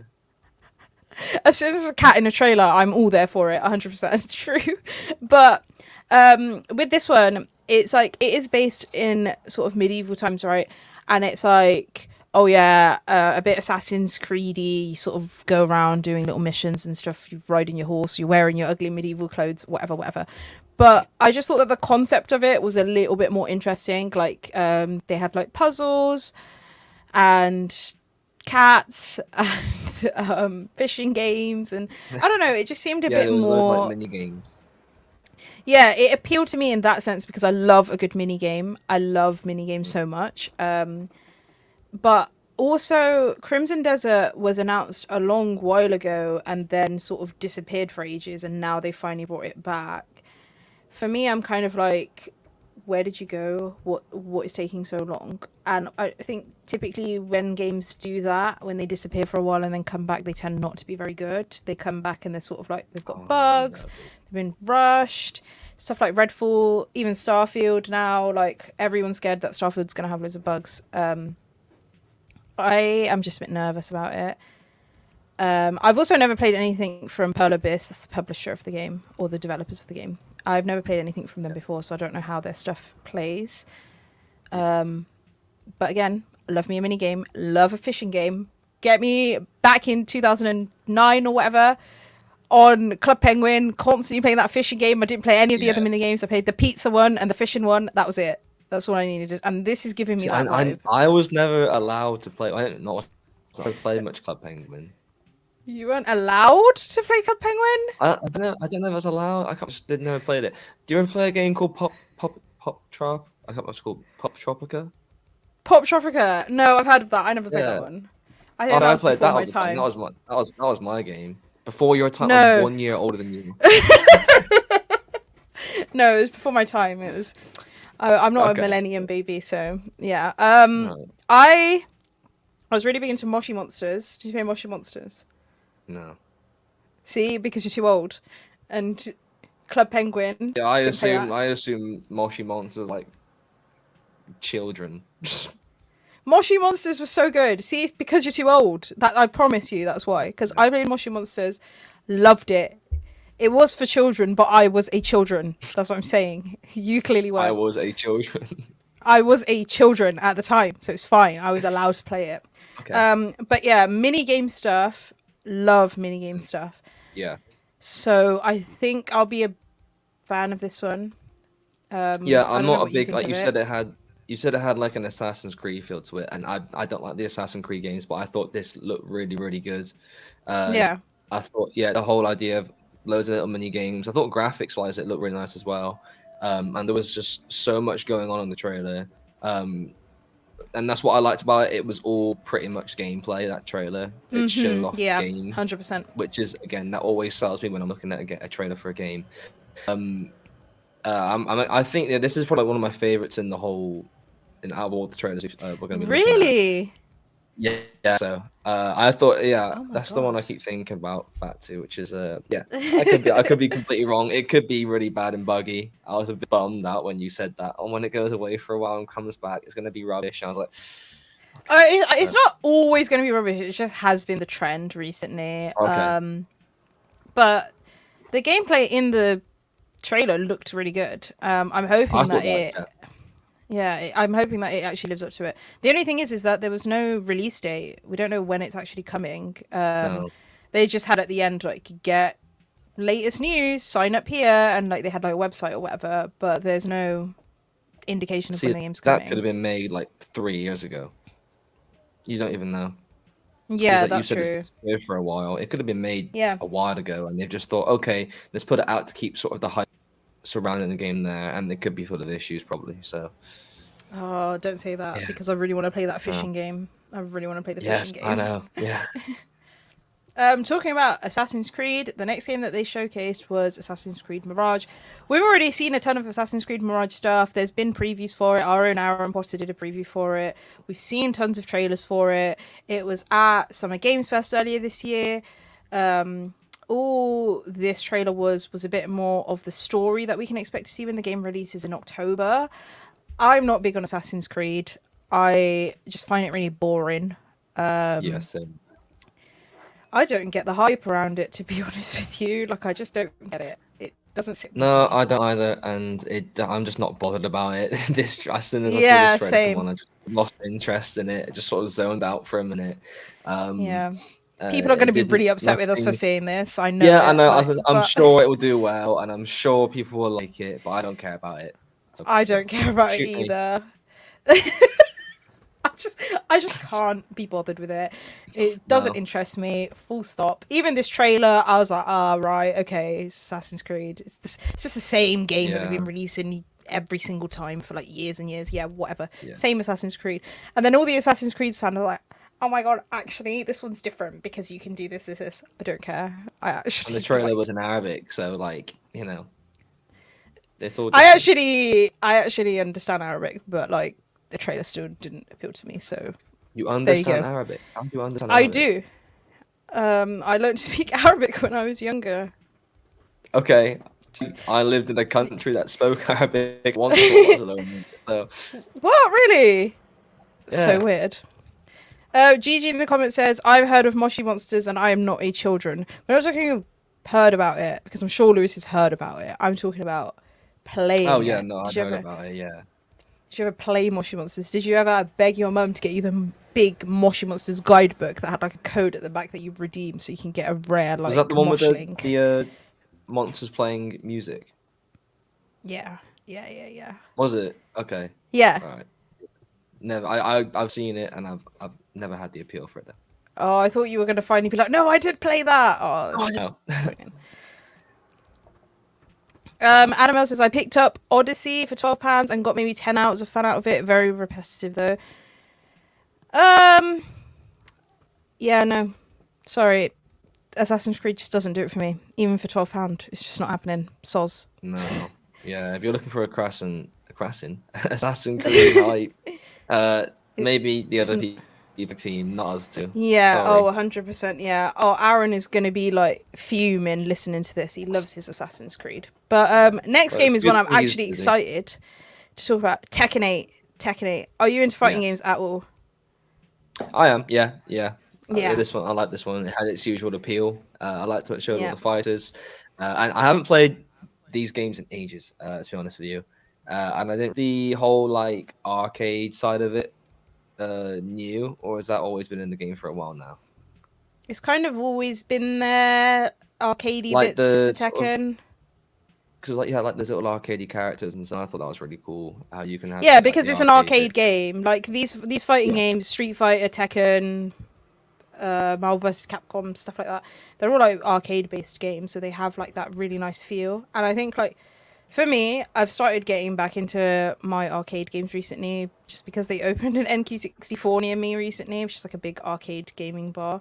As soon as there's a cat in a trailer, I'm all there for it. 100% true, but. With this one, it's like it is based in sort of medieval times, right? And it's like, oh yeah, a bit Assassin's Creedy. You sort of go around doing little missions and stuff. You're riding your horse, you're wearing your ugly medieval clothes, whatever. But I just thought that the concept of it was a little bit more interesting. Like they had like puzzles and cats and fishing games, and I don't know. It just seemed a bit more like mini games. Yeah, it appealed to me in that sense because I love a good mini game. I love mini games so much. But also, Crimson Desert was announced a long while ago and then sort of disappeared for ages, and now they finally brought it back. For me, I'm kind of like, where did you go? What is taking so long? And I think typically when games do that, when they disappear for a while and then come back, they tend not to be very good. They come back and they're sort of like, they've got bugs, they've been rushed, stuff like Redfall, even Starfield now, like everyone's scared that Starfield's going to have loads of bugs. I am just a bit nervous about it. I've also never played anything from Pearl Abyss, that's the publisher of the game, or the developers of the game. I've never played anything from them before, so I don't know how their stuff plays. But again, love me a mini game, love a fishing game. Get me back in 2009 or whatever on Club Penguin, constantly playing that fishing game. I didn't play any of the other mini games. I played the pizza one and the fishing one. That was it. That's all I needed. And this is giving me that vibe. I was never allowed to play. I don't play much Club Penguin. You weren't allowed to play Club Penguin? I don't know if I was allowed. I just never played it. Do you ever play a game called Pop Trop? I can't remember what it's called. Pop Tropica? Pop Tropica. No, I've heard of that. I never played that one. I think that was before my time. That was my game. Before your time. No. I was 1 year older than you. No, it was before my time. It was. I'm not a millennium baby, so yeah. I was really big into Moshi Monsters. Did you play Moshi Monsters? No. See, because you're too old. And Club Penguin. Yeah, I assume Moshi Monsters like children. Moshi Monsters was so good. See, it's because you're too old. That I promise you, that's why. Because I played Moshi Monsters, loved it. It was for children, but I was a children. That's what I'm saying. You clearly were. I was a children. I was a children at the time, so it's fine. I was allowed to play it. Okay. But yeah, mini game stuff. Love mini game stuff. Yeah. So I think I'll be a fan of this one. Yeah, I'm not a big like you said it had. You said it had like an Assassin's Creed feel to it, and I don't like the Assassin's Creed games, but I thought this looked really, really good. Yeah. I thought the whole idea of loads of little mini games. I thought graphics wise it looked really nice as well. And there was just so much going on in the trailer. And that's what I liked about it. It was all pretty much gameplay, that trailer. It showed off the game. 100%. Which is, again, that always sells me when I'm looking at a trailer for a game. I think this is probably one of my favorites in the whole out of all the trailers we're going to be looking at. Really? Yeah. So I thought, Oh my that's the one I gosh. keep thinking about back to, which is I could be completely wrong. It could be really bad and buggy. I was a bit bummed out when you said that. And when it goes away for a while and comes back, it's going to be rubbish. And I was like, It's not always going to be rubbish. It just has been the trend recently. Okay. But the gameplay in the trailer looked really good. I'm hoping I'm hoping that it actually lives up to it. The only thing is that there was no release date. We don't know when it's actually coming. No. They just had at the end like get latest news, sign up here, and like they had like a website or whatever. But there's no indication of when the game's coming. That could have been made like 3 years ago. You don't even know. Yeah, Like, that's you said true. It's here for a while. It could have been made Yeah. a while ago, and they've just thought, okay, let's put it out to keep sort of the hype surrounding the game there, and it could be full of issues probably. So. Oh, don't say that because I really want to play that fishing game. I really want to play the fishing game. I know. Yeah. Talking about Assassin's Creed, the next game that they showcased was Assassin's Creed Mirage. We've already seen a ton of Assassin's Creed Mirage stuff. There's been previews for it. Our own Aaron Potter did a preview for it. We've seen tons of trailers for it. It was at Summer Games Fest earlier this year. All this trailer was a bit more of the story that we can expect to see when the game releases in October. I'm not big on Assassin's Creed. I just find it really boring. Same. I don't get the hype around it, to be honest with you. Like, I just don't get it. It doesn't sit. No, I don't either, and I'm just not bothered about it. As soon as I saw this trailer same. come on, I just lost interest in it. I just sort of zoned out for a minute. People are going to be really upset with us for saying this. I know. Yeah, I know. I'm sure it will do well, and I'm sure people will like it, but I don't care about it. So, I don't care about it shoot me. either. I just can't be bothered with it. It doesn't interest me. Full stop. Even this trailer, I was like, right, okay, Assassin's Creed. It's just the same game that they've been releasing every single time for like years and years. Yeah, whatever. Yeah. Same Assassin's Creed. And then all the Assassin's Creed fans are like, oh my god, actually, this one's different because you can do this. I don't care. And the trailer was in Arabic, so like, you know, it's all. I actually understand Arabic, but like. The trailer still didn't appeal to me, so you understand Arabic? How do you understand Arabic? I do. I learned to speak Arabic when I was younger. Okay, I lived in a country that spoke Arabic once. So. What, really? Yeah. So weird. Gigi in the comments says, I've heard of Moshi Monsters and I am not a children. When I was talking heard about it, because I'm sure Lewis has heard about it, I'm talking about playing Oh yeah, it. no, I've heard about it, yeah. Did you ever play Moshi Monsters? Did you ever beg your mum to get you the big Moshi Monsters guidebook that had like a code at the back that you redeem so you can get a rare like? Was that the one with Moshling? the monsters playing music? Yeah. Was it? Okay. Yeah. Right. Never. I've seen it and I've never had the appeal for it though. Oh, I thought you were gonna finally be like, no, I did play that. Oh no. Adam L says, I picked up Odyssey for £12 and got maybe 10 hours of fun out of it. Very repetitive though. Yeah, no. Sorry. Assassin's Creed just doesn't do it for me. Even for £12. It's just not happening. Soz. No. Yeah, if you're looking for Assassin's Creed hype, maybe the other team, not us too. Yeah, Sorry. 100%, yeah. Oh, Aaron is going to be like fuming listening to this. He loves his Assassin's Creed. But next game is one I'm actually excited to talk about. Tekken 8. Tekken 8. Are you into fighting games at all? I am, yeah. This one, I like this one. It had its usual appeal. I liked what it showed all the fighters. And I haven't played these games in ages, to be honest with you. And I think the whole like arcade side of it new, or has that always been in the game for a while now? It's kind of always been there, arcadey like bits for Tekken. Because like there's little arcadey characters and so I thought that was really cool how you can have because it's an arcade game. Like these fighting games, Street Fighter, Tekken, Marvel vs. Capcom, stuff like that. They're all like arcade based games, so they have like that really nice feel. And I think like for me, I've started getting back into my arcade games recently just because they opened an NQ64 near me recently, which is like a big arcade gaming bar.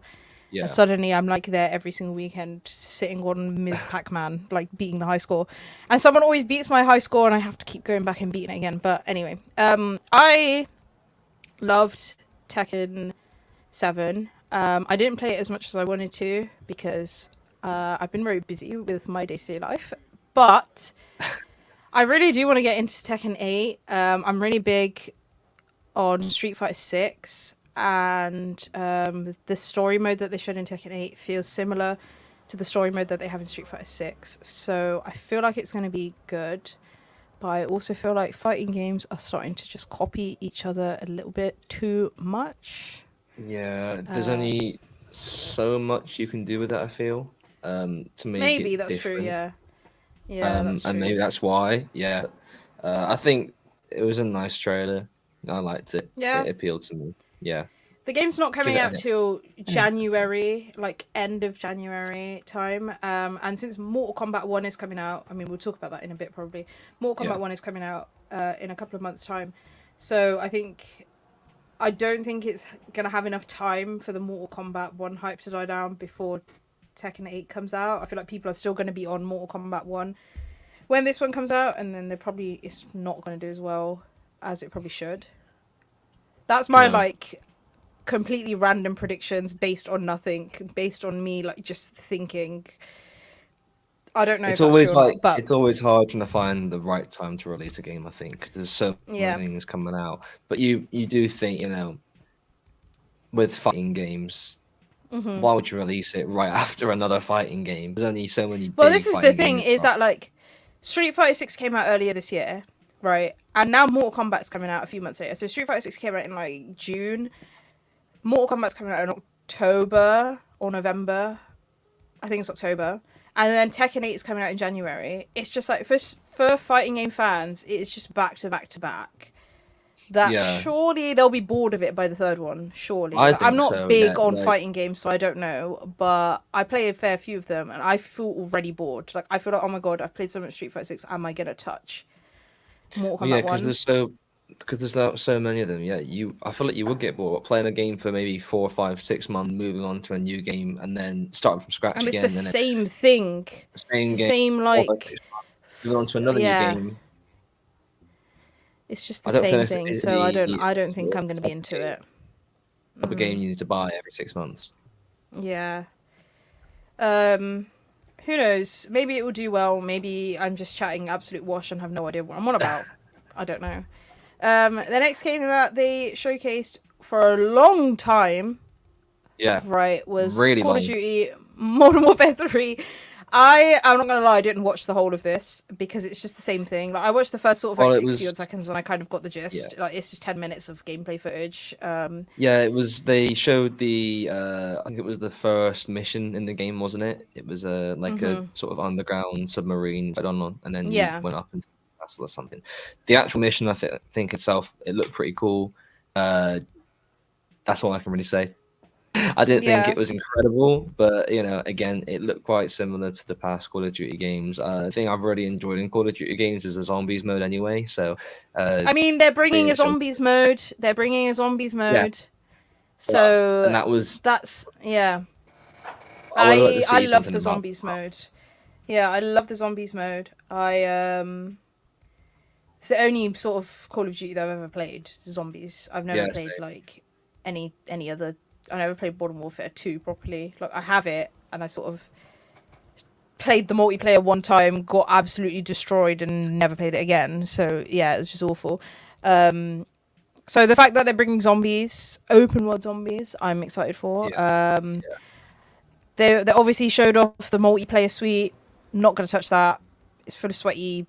Yeah. And suddenly I'm like there every single weekend, sitting on Ms. Pac-Man, like beating the high score. And someone always beats my high score, and I have to keep going back and beating it again. But anyway, I loved Tekken 7. I didn't play it as much as I wanted to because I've been very busy with my day-to-day life. But I really do want to get into Tekken 8. I'm really big on Street Fighter 6, and the story mode that they showed in Tekken 8 feels similar to the story mode that they have in Street Fighter 6. So I feel like it's going to be good. But I also feel like fighting games are starting to just copy each other a little bit too much. Yeah, there's only so much you can do with that, I feel. To make Maybe it that's different. true, yeah. Yeah, that's true. And maybe that's why. Yeah. I think it was a nice trailer. I liked it. Yeah. It appealed to me. Yeah. The game's not coming Give it out till January, like end of January time. And since Mortal Kombat 1 is coming out, I mean, we'll talk about that in a bit probably. Mortal Kombat 1 is coming out in a couple of months' time. So I don't think it's going to have enough time for the Mortal Kombat 1 hype to die down before Tekken 8 comes out. I feel like people are still going to be on Mortal Kombat 1 when this one comes out, and then it's not going to do as well as it probably should. That's my completely random predictions based on nothing, based on me just thinking. I don't know. It's if always that's true or not, but it's always hard trying to find the right time to release a game. I think 'cause there's so many Yeah. things coming out, but you do think with fighting games, why would you release it right after another fighting game? There's only so many. Well, big this is the fighting thing: games is out. that Street Fighter 6 came out earlier this year, right? And now Mortal Kombat's coming out a few months later. So Street Fighter 6 came out in June. Mortal Kombat's coming out in October or November. I think it's October. And then Tekken 8 is coming out in January. It's just for fighting game fans, it's just back to back to back. Surely they'll be bored of it by the third one. Surely, I'm not big on fighting games, so I don't know. But I play a fair few of them, and I feel already bored. I feel like, oh my god, I've played so much Street Fighter 6. Am I gonna touch Mortal Kombat 1? Because there's so many of them. Yeah, I feel like you would get bored playing a game for maybe 4, 5, 6 months, moving on to a new game, and then starting from scratch And again. it's the same thing. Same it's game. the same moving on to another new game. It's just the same thing. So I don't think I'm going to be into it. A game you need to buy every 6 months. Yeah. Who knows? Maybe it will do well. Maybe I'm just chatting absolute wash and have no idea what I'm on about. I don't know. The next game that they showcased for a long time, right, was really Call long. of Duty Modern Warfare 3. I'm not gonna lie, I didn't watch the whole of this because it's just the same thing. I watched the first sort of 60 odd seconds and I kind of got the gist. It's just 10 minutes of gameplay footage. It was. They showed the. I think it was the first mission in the game, wasn't it? It was a sort of underground submarine, and then you went up into the castle or something. The actual mission, I think itself, it looked pretty cool. That's all I can really say. I didn't think it was incredible, but again, it looked quite similar to the past Call of Duty games. The thing I've really enjoyed in Call of Duty games is the zombies mode, anyway. So, I mean, they're bringing a zombies mode. So and that's I love the zombies mode. Yeah, I love the zombies mode. It's the only sort of Call of Duty that I've ever played. Zombies. I've never played any other. I never played Modern Warfare 2 properly. I have it, and I sort of played the multiplayer one time, got absolutely destroyed, and never played it again. So yeah, it was just awful. So the fact that they're bringing zombies, open world zombies, I'm excited for. They obviously showed off the multiplayer suite. Not going to touch that. It's full of sweaty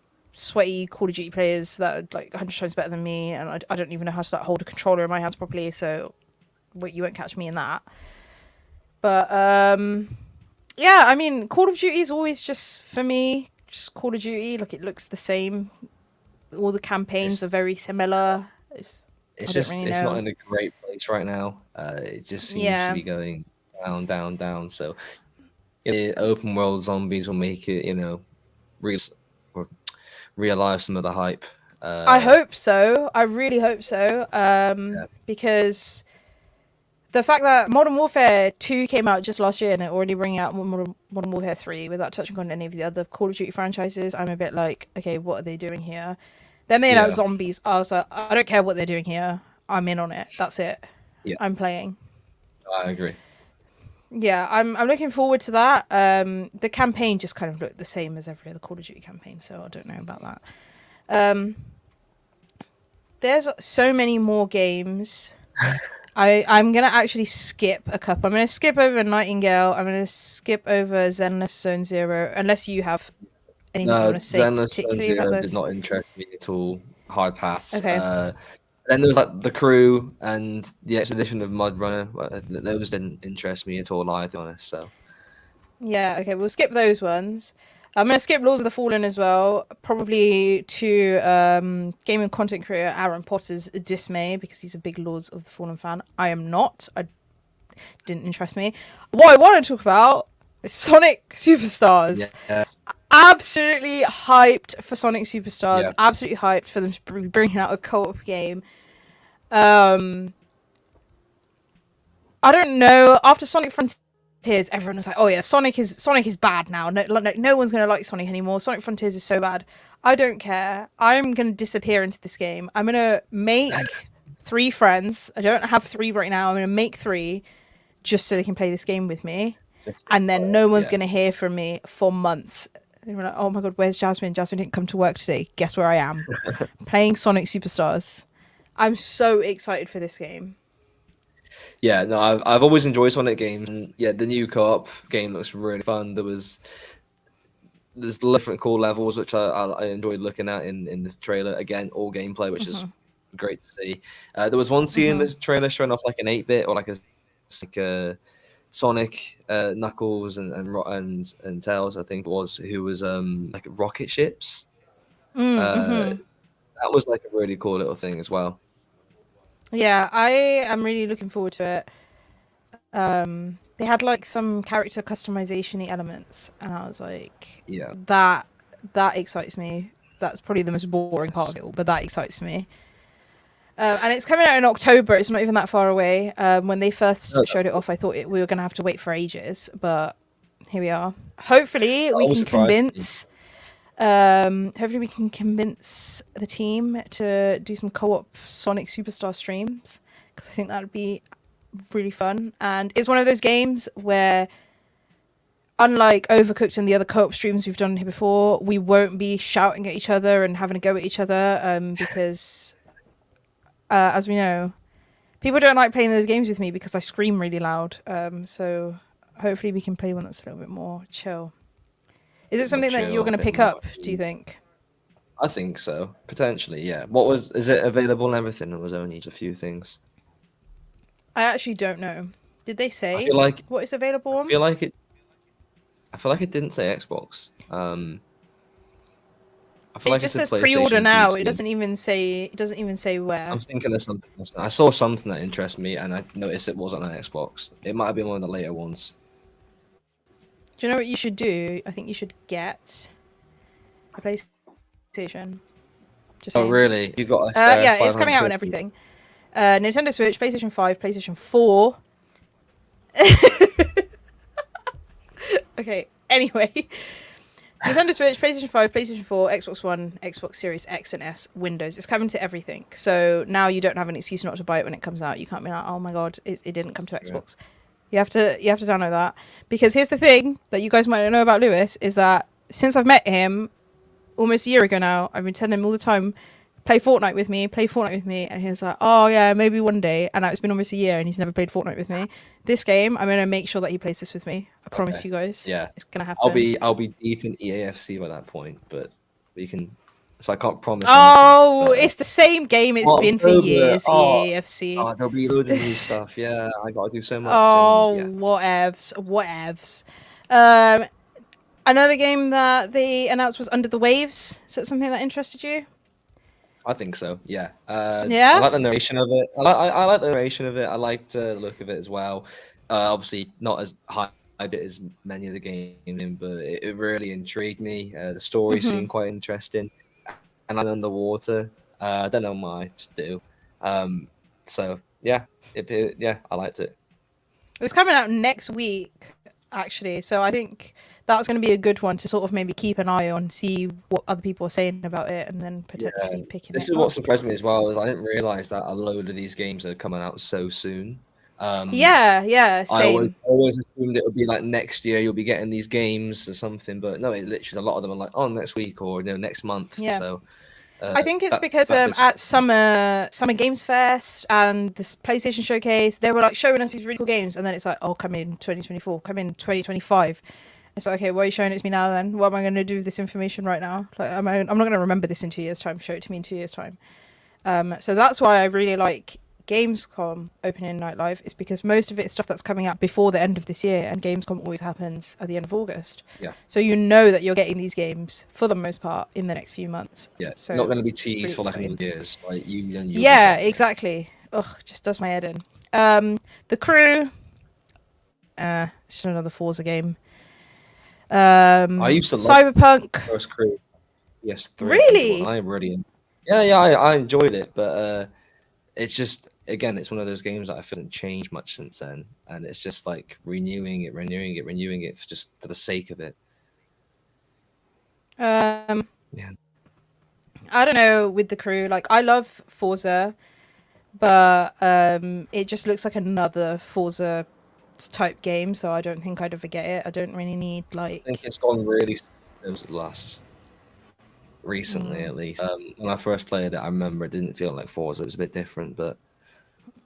Call of Duty players that are 100 times better than me, and I don't even know how to hold a controller in my hands properly. So you won't catch me in that. But yeah, I mean, Call of Duty is always just, for me, just Call of Duty. It looks the same. All the campaigns are very similar. It's not in a great place right now. It just seems to be going down. So open world zombies will make it, realize some of the hype. I hope so. I really hope so. Because the fact that Modern Warfare 2 came out just last year and they're already bringing out Modern Warfare 3 without touching on any of the other Call of Duty franchises, I'm a bit like, okay, what are they doing here? Then they announced Zombies. I was like, I don't care what they're doing here. I'm in on it. That's it. Yeah. I'm playing. I agree. Yeah, I'm looking forward to that. The campaign just kind of looked the same as every other Call of Duty campaign, so I don't know about that. There's so many more games. I'm going to actually skip a couple. I'm going to skip over Nightingale. I'm going to skip over Zenless Zone Zero, unless you have anything you want to say Zenless Zone particularly Zero about did this. not interest me at all. Hard pass. Okay. Then there was like The Crew and the Expedition of Mud Runner. Those didn't interest me at all, to be honest. So. Yeah, okay, we'll skip those ones. I'm going to skip Lords of the Fallen as well, probably to gaming content creator Aaron Potter's dismay, because he's a big Lords of the Fallen fan. I am not. I didn't interest me. What I want to talk about is Sonic Superstars. Yeah. Absolutely hyped for Sonic Superstars. Yeah. Absolutely hyped for them to be bringing out a co-op game. I don't know. After Sonic Frontiers, everyone was like, "Oh yeah, Sonic is bad now. No one's gonna like Sonic anymore. Sonic Frontiers is so bad." I don't care. I'm gonna disappear into this game. I'm gonna make 3 friends. I don't have 3 right now. I'm gonna make 3, just so they can play this game with me, and then no one's gonna hear from me for months. And we're like, "Oh my god, where's Jasmine? Jasmine didn't come to work today. Guess where I am? Playing Sonic Superstars." I'm so excited for this game. Yeah, no, I've always enjoyed Sonic games, and yeah, the new co-op game looks really fun. There's different cool levels which I enjoyed looking at in the trailer. Again, all gameplay, which is great to see. There was one scene in the trailer showing off like an 8-bit or like a Sonic, Knuckles and Tails, I think it was, who was like rocket ships. That was like a really cool little thing as well. Yeah, I am really looking forward to it. They had like some character customization-y elements, and I was like, yeah, that excites me. That's probably the most boring part of it all, but that excites me. And it's coming out in October. It's not even that far away. When they first showed it off, I thought we were going to have to wait for ages, but here we are. Hopefully, we can convince. Hopefully we can convince the team to do some co-op Sonic Superstar streams, because I think that would be really fun. And it's one of those games where, unlike Overcooked and the other co-op streams we've done here before, we won't be shouting at each other and having a go at each other, because as we know, people don't like playing those games with me because I scream really loud. So hopefully we can play one that's a little bit more chill. Is it something that you're going to pick up, do you think? I think so. Potentially, yeah. Is it available and everything, or was only just a few things? I actually don't know. Did they say I feel like what is available on? I feel like it didn't say Xbox. I feel it like just it says said pre-order PlayStation, now. PC. It doesn't even say where. I'm thinking of something else. I saw something that interested me, and I noticed it wasn't on Xbox. It might have been one of the later ones. Do you know what you should do? I think you should get a PlayStation. Just saying. Really? You got? Yeah, it's coming out and everything. Nintendo Switch, PlayStation 5, PlayStation 4. Okay. Anyway, Nintendo Switch, PlayStation 5, PlayStation 4, Xbox One, Xbox Series X and S, Windows. It's coming to everything. So now you don't have an excuse not to buy it when it comes out. You can't be like, oh my god, it didn't come to Xbox. Yeah. You have to download that, because here's the thing that you guys might not know about Lewis, is that since I've met him almost a year ago now, I've been telling him all the time, play Fortnite with me, and he was like, oh yeah, maybe one day. And now it's been almost a year and he's never played Fortnite with me. This game, I'm gonna make sure that he plays this with me. I promise you guys. Yeah, it's gonna happen. I'll be deep in EAFC by that point, but we can. So I can't promise. Oh, anything, it's the same game it's been for years. EAFC. Oh, there'll be loads of new stuff. Yeah, I gotta do so much. Oh, whatevs. Another game that they announced was Under the Waves. Is that something that interested you? I think so. Yeah. Yeah. I like the narration of it. I like the narration of it. I liked the look of it as well. Obviously, not as high as many of the games, but it really intrigued me. The story seemed quite interesting. And I'm underwater. I don't know why, I just do. So yeah, I liked it. It's coming out next week, actually. So I think that's going to be a good one to sort of maybe keep an eye on, see what other people are saying about it, and then potentially picking This it is what up. surprised me as well. Is I didn't realize that a load of these games are coming out so soon. Yeah, I same. always assumed it would be like next year you'll be getting these games or something, but no, it literally a lot of them are like next week or next month. Yeah. So I think it's because at Summer Games Fest and this PlayStation Showcase, they were like showing us these really cool games, and then it's like, oh, come in 2024, come in 2025. It's like, okay, why are you showing it to me now then? What am I going to do with this information right now? Like, I'm not going to remember this in 2 years' time. Show it to me in 2 years' time. So that's why I really like Gamescom opening night live, is because most of it is stuff that's coming out before the end of this year, and Gamescom always happens at the end of August. Yeah. So you know that you're getting these games for the most part in the next few months. Yeah. So Not going to be teased really for like exciting. 100 years. Like you. Yeah, exactly. Ugh, just does my head in. The Crew. It's just another Forza game. I used to love Cyberpunk. First Crew. Yes. Really? I really. Yeah. I enjoyed it, but it's just again, it's one of those games that I feel hasn't changed much since then, and it's just like renewing it just for the sake of it. Yeah. I don't know with The Crew. Like, I love Forza, but it just looks like another Forza type game, so I don't think I'd ever get it. I don't really need like. I think it's gone really recently, at least. When I first played it, I remember it didn't feel like Forza. It was a bit different, but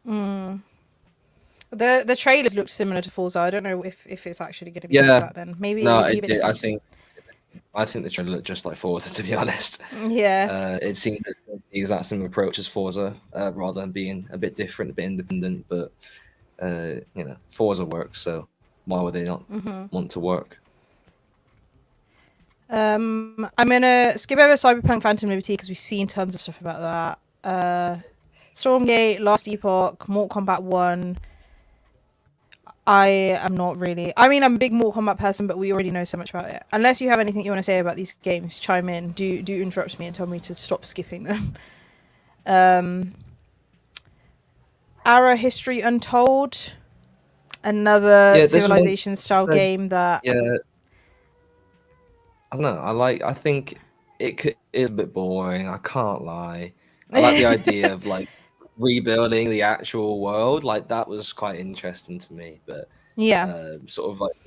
The trailers looked similar to Forza. I don't know if it's actually going to be like that then. Maybe no, it'll be a bit I different. I think the trailer looked just like Forza, to be honest. Yeah. It seemed the exact same approach as Forza, rather than being a bit different, a bit independent. But Forza works, so why would they not want to work? I'm gonna skip over Cyberpunk Phantom Liberty because we've seen tons of stuff about that. Stormgate, Last Epoch, Mortal Kombat 1. I am not really. I mean, I'm a big Mortal Kombat person, but we already know so much about it. Unless you have anything you want to say about these games, chime in. Do interrupt me and tell me to stop skipping them. Ara History Untold, another Civilization-style game that. Yeah. I don't know. I think it is a bit boring. I can't lie. I like the idea of like rebuilding the actual world. Like that was quite interesting to me. But sort of like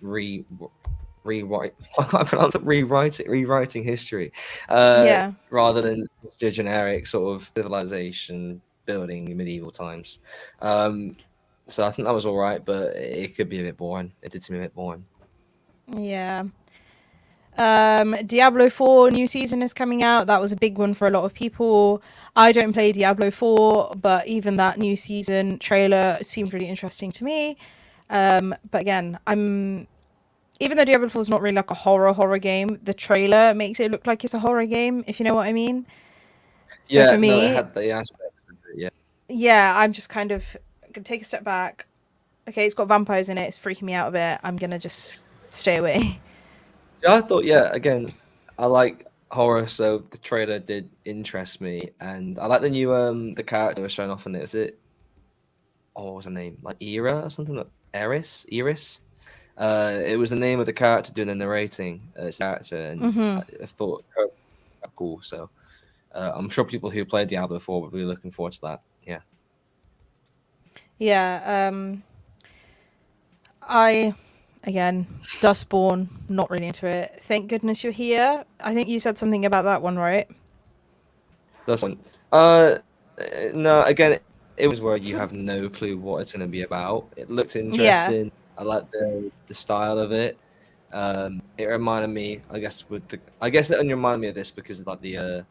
rewriting history. Rather than just a generic sort of civilization building in medieval times. So I think that was all right, but it could be a bit boring. It did seem a bit boring. Yeah. Diablo 4 new season is coming out. That was a big one for a lot of people. I don't play Diablo 4, but even that new season trailer seemed really interesting to me. But again, even though Diablo 4 is not really like a horror game, the trailer makes it look like it's a horror game, if you know what I mean. So for me, no, it had the aspects of it, yeah, I'm just kind of gonna take a step back. Okay, it's got vampires in it. It's freaking me out a bit. I'm gonna just stay away. See, I thought, again, I like horror, so the trailer did interest me, and I like the new the character was shown off in it. Is it? Oh, what was her name? Like Era or something? Like Iris. It was the name of the character doing the narrating. It's character, and I thought her cool. So I'm sure people who played Diablo 4 will be looking forward to that. Yeah. Yeah. Again, Dustborn, not really into it. Thank goodness you're here. I think you said something about that one, right? Dustborn. No, again, it was where you have no clue what it's going to be about. It looks interesting. Yeah. I like the style of it. It reminded me, I guess it only reminded me of this because of like the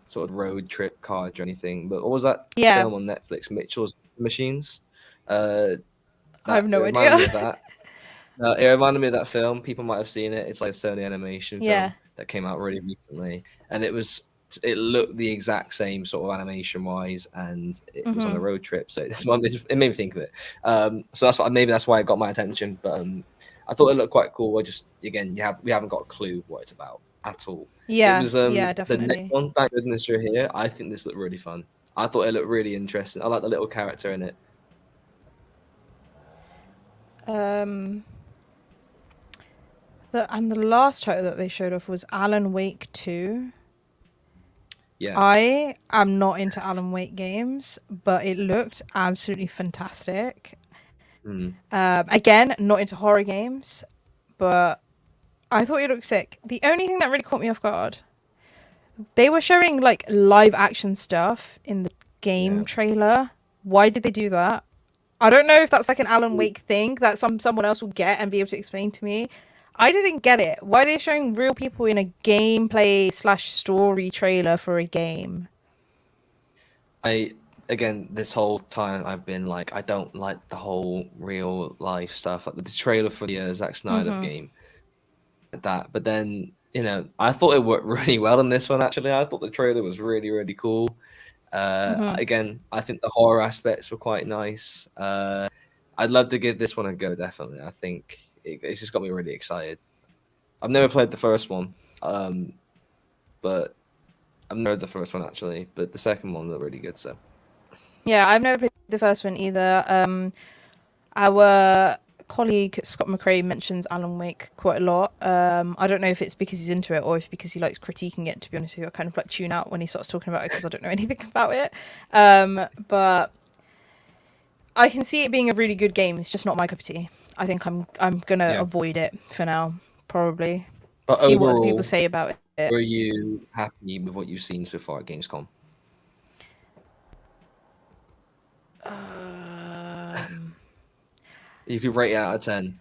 sort of road trip car journey thing. But what was that film on Netflix, Mitchell's Machines? I have no idea. It reminded me of that film. People might have seen it. It's like a Sony animation film that came out really recently, and it looked the exact same sort of animation wise, and it was on a road trip. So it made me think of it. So that's why it got my attention. But I thought it looked quite cool. We haven't got a clue what it's about at all. Yeah, it was, definitely. The next one, thank goodness you're here. I think this looked really fun. I thought it looked really interesting. I like the little character in it. And the last title that they showed off was Alan Wake 2. Yeah. I am not into Alan Wake games, but it looked absolutely fantastic. Again, not into horror games, but I thought it looked sick. The only thing that really caught me off guard, they were showing like live action stuff in the game trailer. Why did they do that? I don't know if that's like an Alan Wake thing that someone else will get and be able to explain to me. I didn't get it. Why are they showing real people in a gameplay / story trailer for a game? Again, this whole time I've been like, I don't like the whole real life stuff. Like the trailer for the Zack Snyder game, but then I thought it worked really well in this one. Actually, I thought the trailer was really, really cool. Again, I think the horror aspects were quite nice. I'd love to give this one a go. Definitely, I think it's just got me really excited. I've never played the first one, but I've never heard the first one actually. But the second one looked really good. So yeah, I've never played the first one either. Our colleague Scott McRae mentions Alan Wake quite a lot. I don't know if it's because he's into it or if because he likes critiquing it. To be honest with you, I kind of like tune out when he starts talking about it because I don't know anything about it. But I can see it being a really good game. It's just not my cup of tea. I think I'm gonna avoid it for now, probably. But see overall, what other people say about it. Were you happy with what you've seen so far at Gamescom? You could rate it out of 10.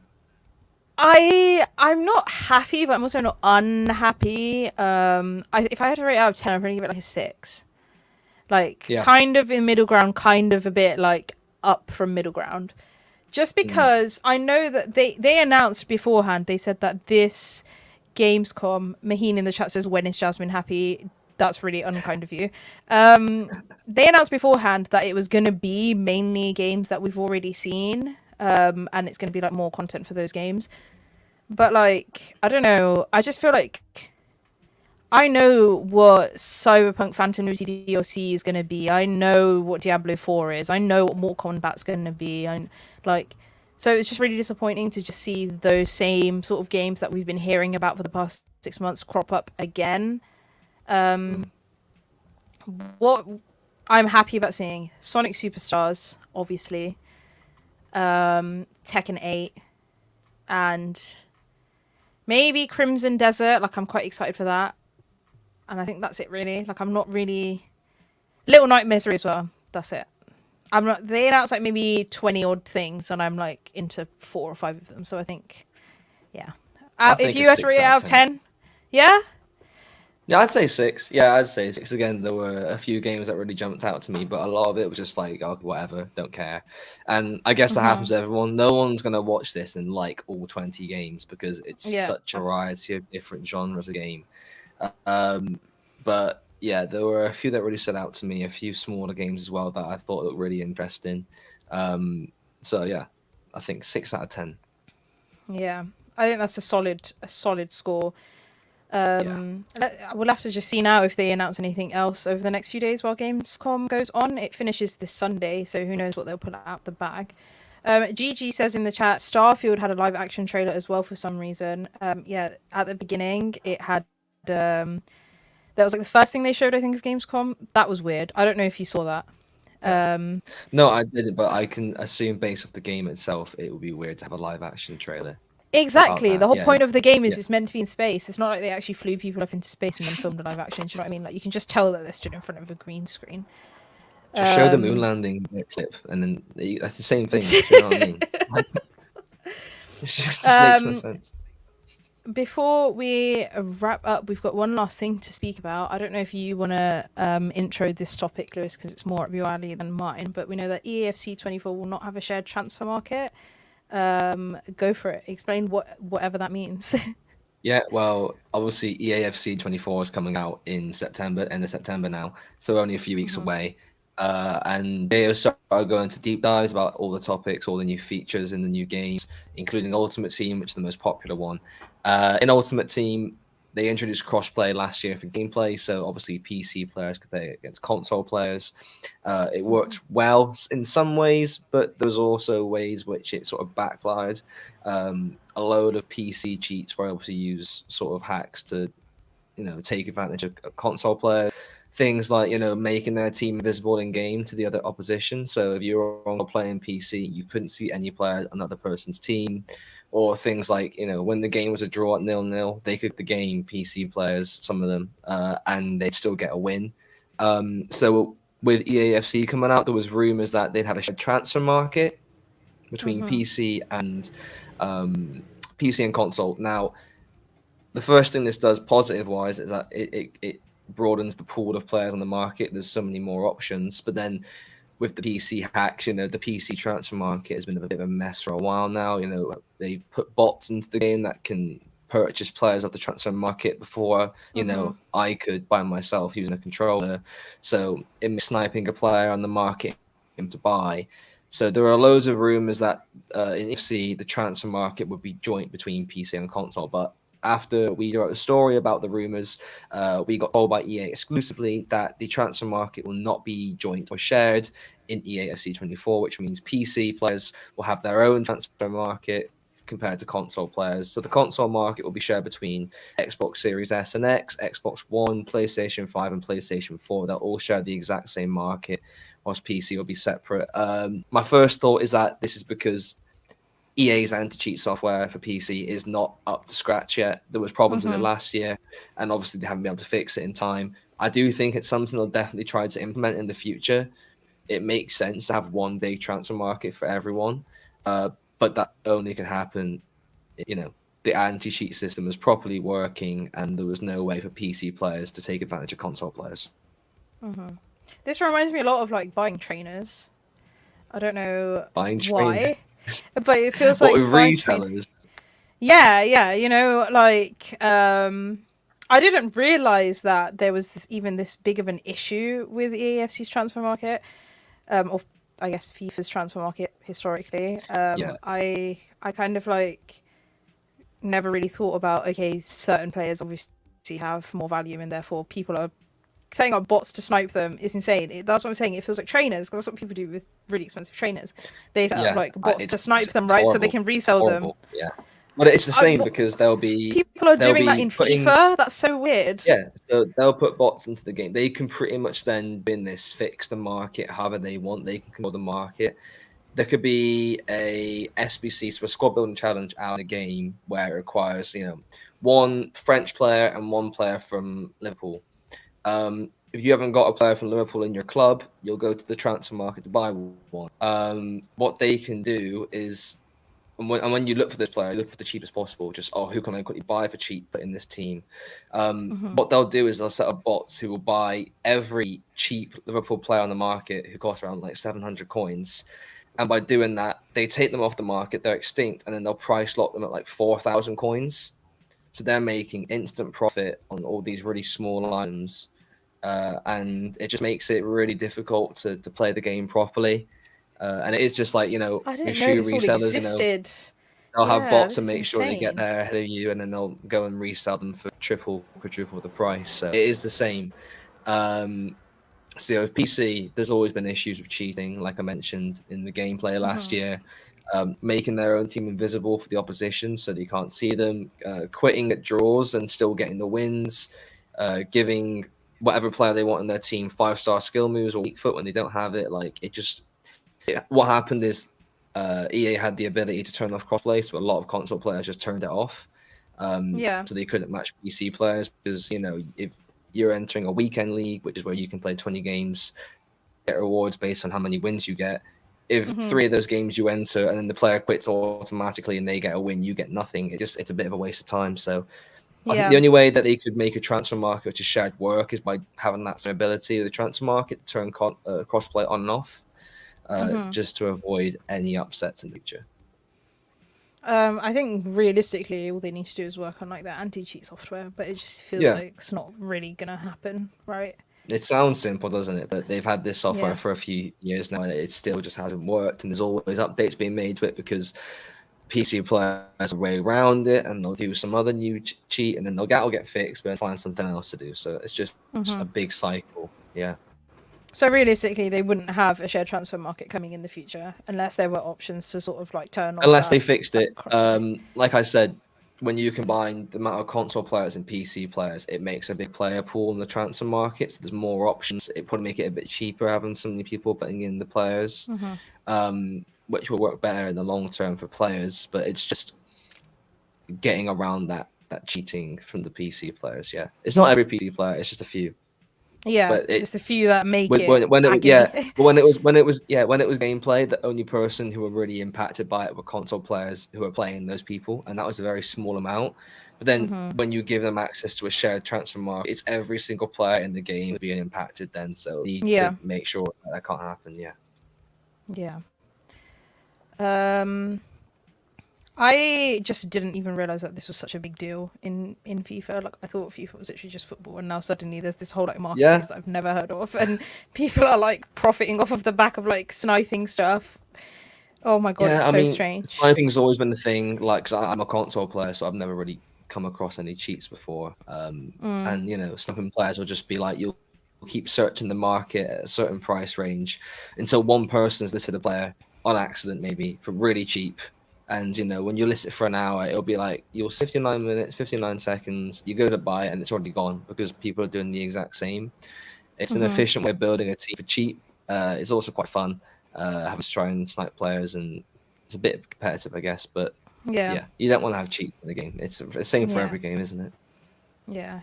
I'm not happy, but I'm also not unhappy. If I had to rate it out of 10, I'd probably give it like a 6. Like kind of in middle ground, kind of a bit like up from middle ground. Just because I know that they announced beforehand, they said that this Gamescom, Maheen in the chat says, when is Jasmine happy? That's really unkind of you. They announced beforehand that it was going to be mainly games that we've already seen. And it's going to be like more content for those games. But like, I don't know. I just feel like I know what Cyberpunk Phantom Liberty DLC is going to be. I know what Diablo 4 is. I know what Mortal Kombat's going to be. So it's just really disappointing to just see those same sort of games that we've been hearing about for the past 6 months crop up again. What I'm happy about seeing Sonic Superstars, obviously. Tekken 8 and maybe Crimson Desert. Like, I'm quite excited for that, and I think that's it really. Like, I'm not really Little Nightmares as well. That's it. I'm not. They announced like maybe 20 odd things, and I'm like into 4 or 5 of them. So I think, if you had to rate it out of 10, yeah. Yeah, I'd say 6. Yeah, I'd say 6. Again, there were a few games that really jumped out to me, but a lot of it was just like, oh, whatever, don't care. And I guess that happens to everyone. No one's going to watch this and like all 20 games because it's such a variety of different genres of game. But yeah, there were a few that really stood out to me, a few smaller games as well that I thought looked really interesting. So yeah, I think 6 out of 10. Yeah, I think that's a solid score. We'll have to just see now if they announce anything else over the next few days while Gamescom goes on. It finishes this Sunday, so who knows what they'll pull out the bag. GG says in the chat, Starfield had a live action trailer as well for some reason. At the beginning it had that was like the first thing they showed, I think, of Gamescom. That was weird. I don't know if you saw that. No, I didn't, but I can assume based off the game itself, it would be weird to have a live action trailer. Exactly. The whole point of the game is it's meant to be in space. It's not like they actually flew people up into space and then filmed a live action. Do you know what I mean? Like, you can just tell that they're stood in front of a green screen. Just show the moon landing clip, and then that's the same thing. Do you know what I mean? It just makes no sense. Before we wrap up, we've got one last thing to speak about. I don't know if you want to intro this topic, Lewis, because it's more up your alley than mine. But we know that EAFC 24 will not have a shared transfer market. Go for it. Explain whatever that means. Yeah, well, obviously EAFC 24 is coming out in September, end of September now, so only a few weeks away. And they have started going into deep dives about all the topics, all the new features in the new games, including Ultimate Team, which is the most popular one. In Ultimate Team, they introduced crossplay last year for gameplay, so obviously PC players could play against console players. It worked well in some ways, but there's also ways which it sort of backfired. A load of PC cheats were able to use sort of hacks to, take advantage of console players. Things like, making their team invisible in game to the other opposition. So if you were on playing PC, you couldn't see any player on another person's team. Or things like, when the game was a draw at 0-0, they could the game PC players, some of them, and they'd still get a win. So with EAFC coming out, there was rumors that they'd have a shared transfer market between PC and console. Now, the first thing this does positive wise is that it broadens the pool of players on the market. There's so many more options. But then with the PC hacks, the PC transfer market has been a bit of a mess for a while now. They put bots into the game that can purchase players off the transfer market before, I could by myself using a controller. So in sniping a player on the market to buy. So there are loads of rumors that in FC the transfer market would be joint between PC and console, but after we wrote a story about the rumors, we got told by EA exclusively that the transfer market will not be joint or shared in EA FC 24, which means PC players will have their own transfer market compared to console players. So the console market will be shared between Xbox Series S and X, Xbox One, PlayStation 5, and PlayStation 4. They'll all share the exact same market, whilst PC will be separate. My first thought is that this is because EA's anti-cheat software for PC is not up to scratch yet. There was problems with it last year, and obviously they haven't been able to fix it in time. I do think it's something they'll definitely try to implement in the future. It makes sense to have one big transfer market for everyone, but that only can happen, the anti-cheat system was properly working, and there was no way for PC players to take advantage of console players. This reminds me a lot of like buying trainers. I don't know Buying why. trainers? But it feels like resellers. Yeah, I didn't realize that there was this big of an issue with EAFC's transfer market, or I guess FIFA's transfer market historically. I kind of never really thought about, okay, certain players obviously have more value and therefore people are setting up bots to snipe them is insane. That's what I'm saying. It feels like trainers, because that's what people do with really expensive trainers. They set up bots to snipe them, right? So they can resell them. Yeah, but it's the same because they'll be people are doing that in FIFA. That's so weird. Yeah, so they'll put bots into the game. They can pretty much then bin this, fix the market however they want. They can control the market. There could be a SBC, so a squad building challenge out in a game where it requires one French player and one player from Liverpool. If you haven't got a player from Liverpool in your club, you'll go to the transfer market to buy one. What they can do is, and when you look for this player, look for the cheapest possible. Just, who can I quickly buy for cheap, put in this team? What they'll do is they'll set up bots who will buy every cheap Liverpool player on the market who costs around 700 coins. And by doing that, they take them off the market, they're extinct, and then they'll price lock them at 4,000 coins. So they're making instant profit on all these really small items. And it just makes it really difficult to play the game properly. And it is just your shoe resellers, they'll have bots to make sure they get there ahead of you, and then they'll go and resell them for triple, quadruple the price. So it is the same. So with PC, there's always been issues with cheating, like I mentioned in the gameplay last year. Making their own team invisible for the opposition so they can't see them, quitting at draws and still getting the wins, giving whatever player they want in their team 5-star skill moves or weak foot when they don't have it. What happened is EA had the ability to turn off crossplay, so a lot of console players just turned it off. So they couldn't match PC players because, if you're entering a weekend league, which is where you can play 20 games, get rewards based on how many wins you get. If 3 of those games you enter and then the player quits automatically and they get a win, you get nothing. It's a bit of a waste of time. So I think the only way that they could make a transfer market which is shared work is by having that same ability of the transfer market to turn crossplay on and off, just to avoid any upsets in the future. I think realistically, all they need to do is work on their anti-cheat software, but it just feels like it's not really gonna happen, right? It sounds simple, doesn't it? But they've had this software for a few years now, and it still just hasn't worked. And there's always updates being made to it because PC players way around it, and they'll do some other new cheat, and then that'll get fixed, but then find something else to do. So it's just a big cycle. Yeah. So realistically, they wouldn't have a shared transfer market coming in the future unless there were options to sort of like turn off. Unless they fixed it. Like I said, when you combine the amount of console players and PC players, it makes a big player pool in the transfer market. So there's more options. It probably make it a bit cheaper having so many people putting in the players, which will work better in the long term for players. But it's just getting around that cheating from the PC players. Yeah, it's not every PC player. It's just a few. Yeah, but it's the few that make it. When it was gameplay, the only person who were really impacted by it were console players who were playing those people, and that was a very small amount. But then when you give them access to a shared transfer market, it's every single player in the game being impacted. Then so you need to make sure that can't happen. Yeah. I just didn't even realize that this was such a big deal in FIFA. Like I thought FIFA was literally just football, and now suddenly there's this whole like marketplace that I've never heard of, and people are like profiting off of the back of like sniping stuff. Oh my god, it's so strange. Sniping's always been the thing. Like, 'cause I'm a console player, so I've never really come across any cheats before. And sniping players will just be like, you'll keep searching the market at a certain price range until one person's listed a player on accident, maybe for really cheap. And when you list it for an hour, it'll be like you'll 59 minutes, 59 seconds. You go to buy it, and it's already gone because people are doing the exact same. It's an efficient way of building a team for cheap. It's also quite fun having to try and snipe players, and it's a bit competitive, I guess. But yeah, you don't want to have cheat in the game. It's the same for every game, isn't it? Yeah,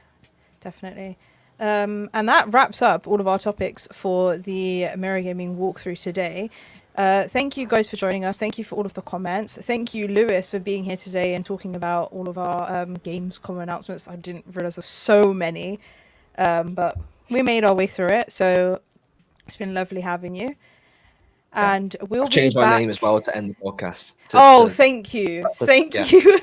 definitely. And that wraps up all of our topics for the Mirror Gaming walkthrough today. Thank you guys for joining us. Thank you for all of the comments. Thank you, Lewis, for being here today and talking about all of our Gamescom announcements. I didn't realize there were so many, but we made our way through it. So it's been lovely having you. And we'll change be my back... name as well to end the podcast. Thank you. Thank you.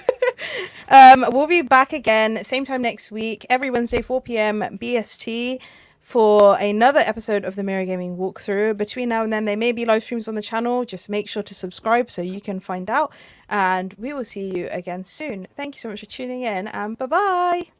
We'll be back again, same time next week, every Wednesday, 4 p.m. BST. For another episode of the Mirror Gaming walkthrough. Between now and then, there may be live streams on the channel. Just make sure to subscribe so you can find out. And we will see you again soon. Thank you so much for tuning in, and bye-bye.